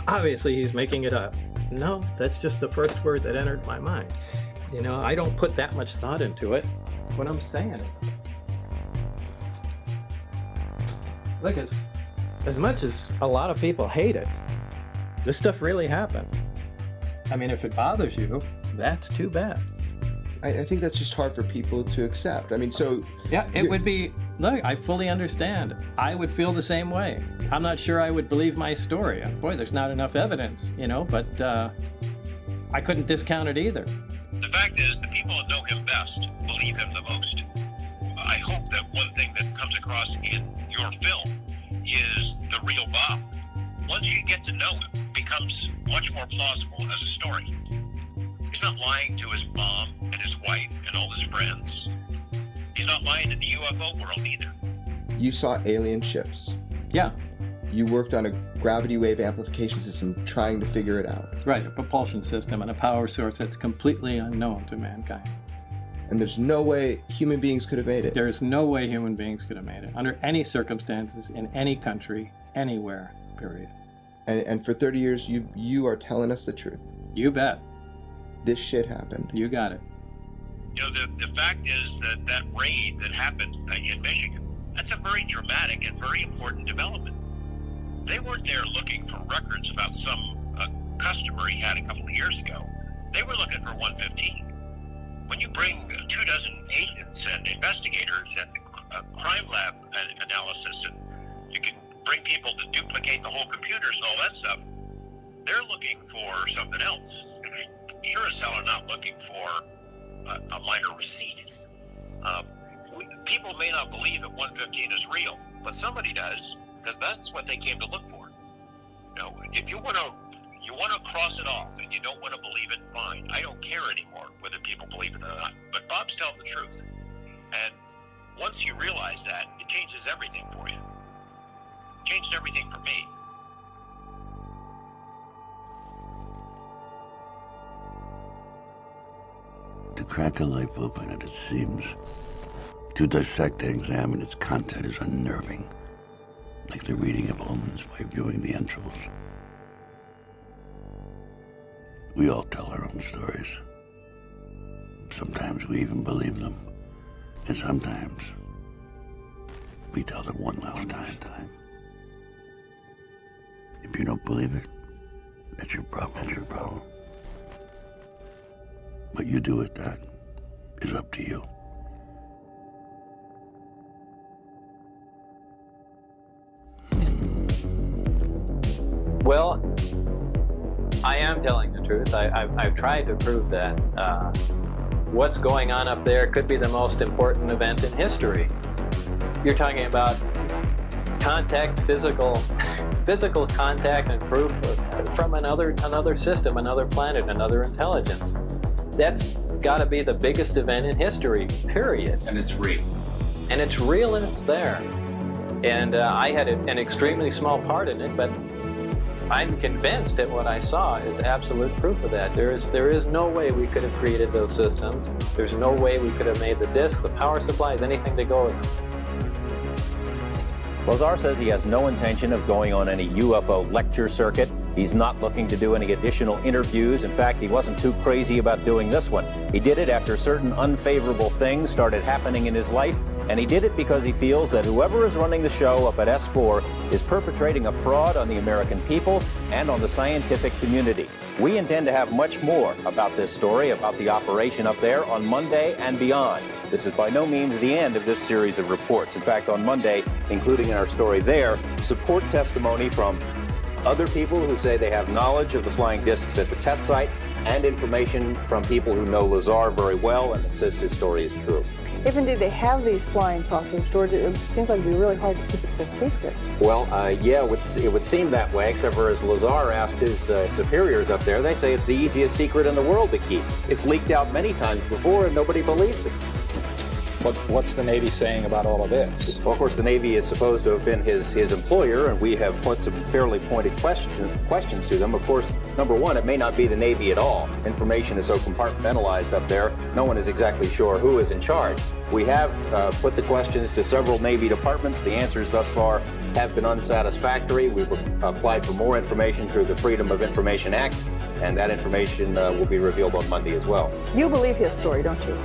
Obviously he's making it up. No, that's just the first word that entered my mind. I don't put that much thought into it when I'm saying it. Look, as much as a lot of people hate it, this stuff really happened. I mean, if it bothers you, that's too bad. I think that's just hard for people to accept. I mean, so... Yeah, it would be... Look, I fully understand. I would feel the same way. I'm not sure I would believe my story. Boy, there's not enough evidence, but I couldn't discount it either. The fact is, the people that know him best believe him the most. I hope that one thing that comes across in your film is the real Bob. Once you get to know him, it becomes much more plausible as a story. He's not lying to his mom and his wife and all his friends. He's not lying to the UFO world either. You saw alien ships. Yeah. You worked on a gravity wave amplification system trying to figure it out. Right, a propulsion system and a power source that's completely unknown to mankind. And there's no way human beings could have made it. There's no way human beings could have made it, under any circumstances, in any country, anywhere, period. And for 30 years, you are telling us the truth. You bet. This shit happened. You got it. The fact is that raid that happened in Michigan, that's a very dramatic and very important development. They weren't there looking for records about some customer he had a couple of years ago. They were looking for 115. When you bring 24 agents and investigators and a crime lab analysis, and you can bring people to duplicate the whole computers and all that stuff, they're looking for something else. Sure as hell are not looking for a minor receipt. People may not believe that 115 is real, but somebody does, because that's what they came to look for. If you want to cross it off and you don't want to believe it, fine. I don't care anymore whether people believe it or not. But Bob's telling the truth. And once you realize that, it changes everything for you. It changed everything for me. To crack a life open at its seams, to dissect and examine its content is unnerving, like the reading of omens by viewing the entrails. We all tell our own stories. Sometimes we even believe them, and sometimes we tell them one last time. If you don't believe it, that's your problem. What you do with that is up to you. Well, I am telling the truth. I've tried to prove that what's going on up there could be the most important event in history. You're talking about contact, physical contact and proof from another system, another planet, another intelligence. That's got to be the biggest event in history, period. And it's real. And it's real and it's there. And I had an extremely small part in it, but I'm convinced that what I saw is absolute proof of that. There is no way we could have created those systems. There's no way we could have made the discs, the power supplies, anything to go with them. Lazar says he has no intention of going on any UFO lecture circuit. He's not looking to do any additional interviews. In fact, he wasn't too crazy about doing this one. He did it after certain unfavorable things started happening in his life, and he did it because he feels that whoever is running the show up at S4 is perpetrating a fraud on the American people and on the scientific community. We intend to have much more about this story, about the operation up there, on Monday and beyond. This is by no means the end of this series of reports. In fact, on Monday, including in our story there, support testimony from other people who say they have knowledge of the flying discs at the test site, and information from people who know Lazar very well and insist his story is true. If indeed they have these flying saucers, George, it seems like it'd be really hard to keep it so secret. Well, yeah, it would seem that way, except for as Lazar asked his superiors up there, they say it's the easiest secret in the world to keep. It's leaked out many times before and nobody believes it. What's the Navy saying about all of this? Well, of course, the Navy is supposed to have been his employer, and we have put some fairly pointed questions to them. Of course, number one, it may not be the Navy at all. Information is so compartmentalized up there, no one is exactly sure who is in charge. We have put the questions to several Navy departments. The answers thus far have been unsatisfactory. We've applied for more information through the Freedom of Information Act, and that information will be revealed on Monday as well. You believe his story, don't you?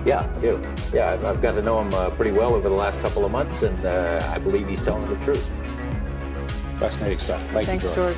Yeah, I do. Yeah, I've got to know him pretty well over the last couple of months, and I believe he's telling the truth. Fascinating stuff. Thanks, George.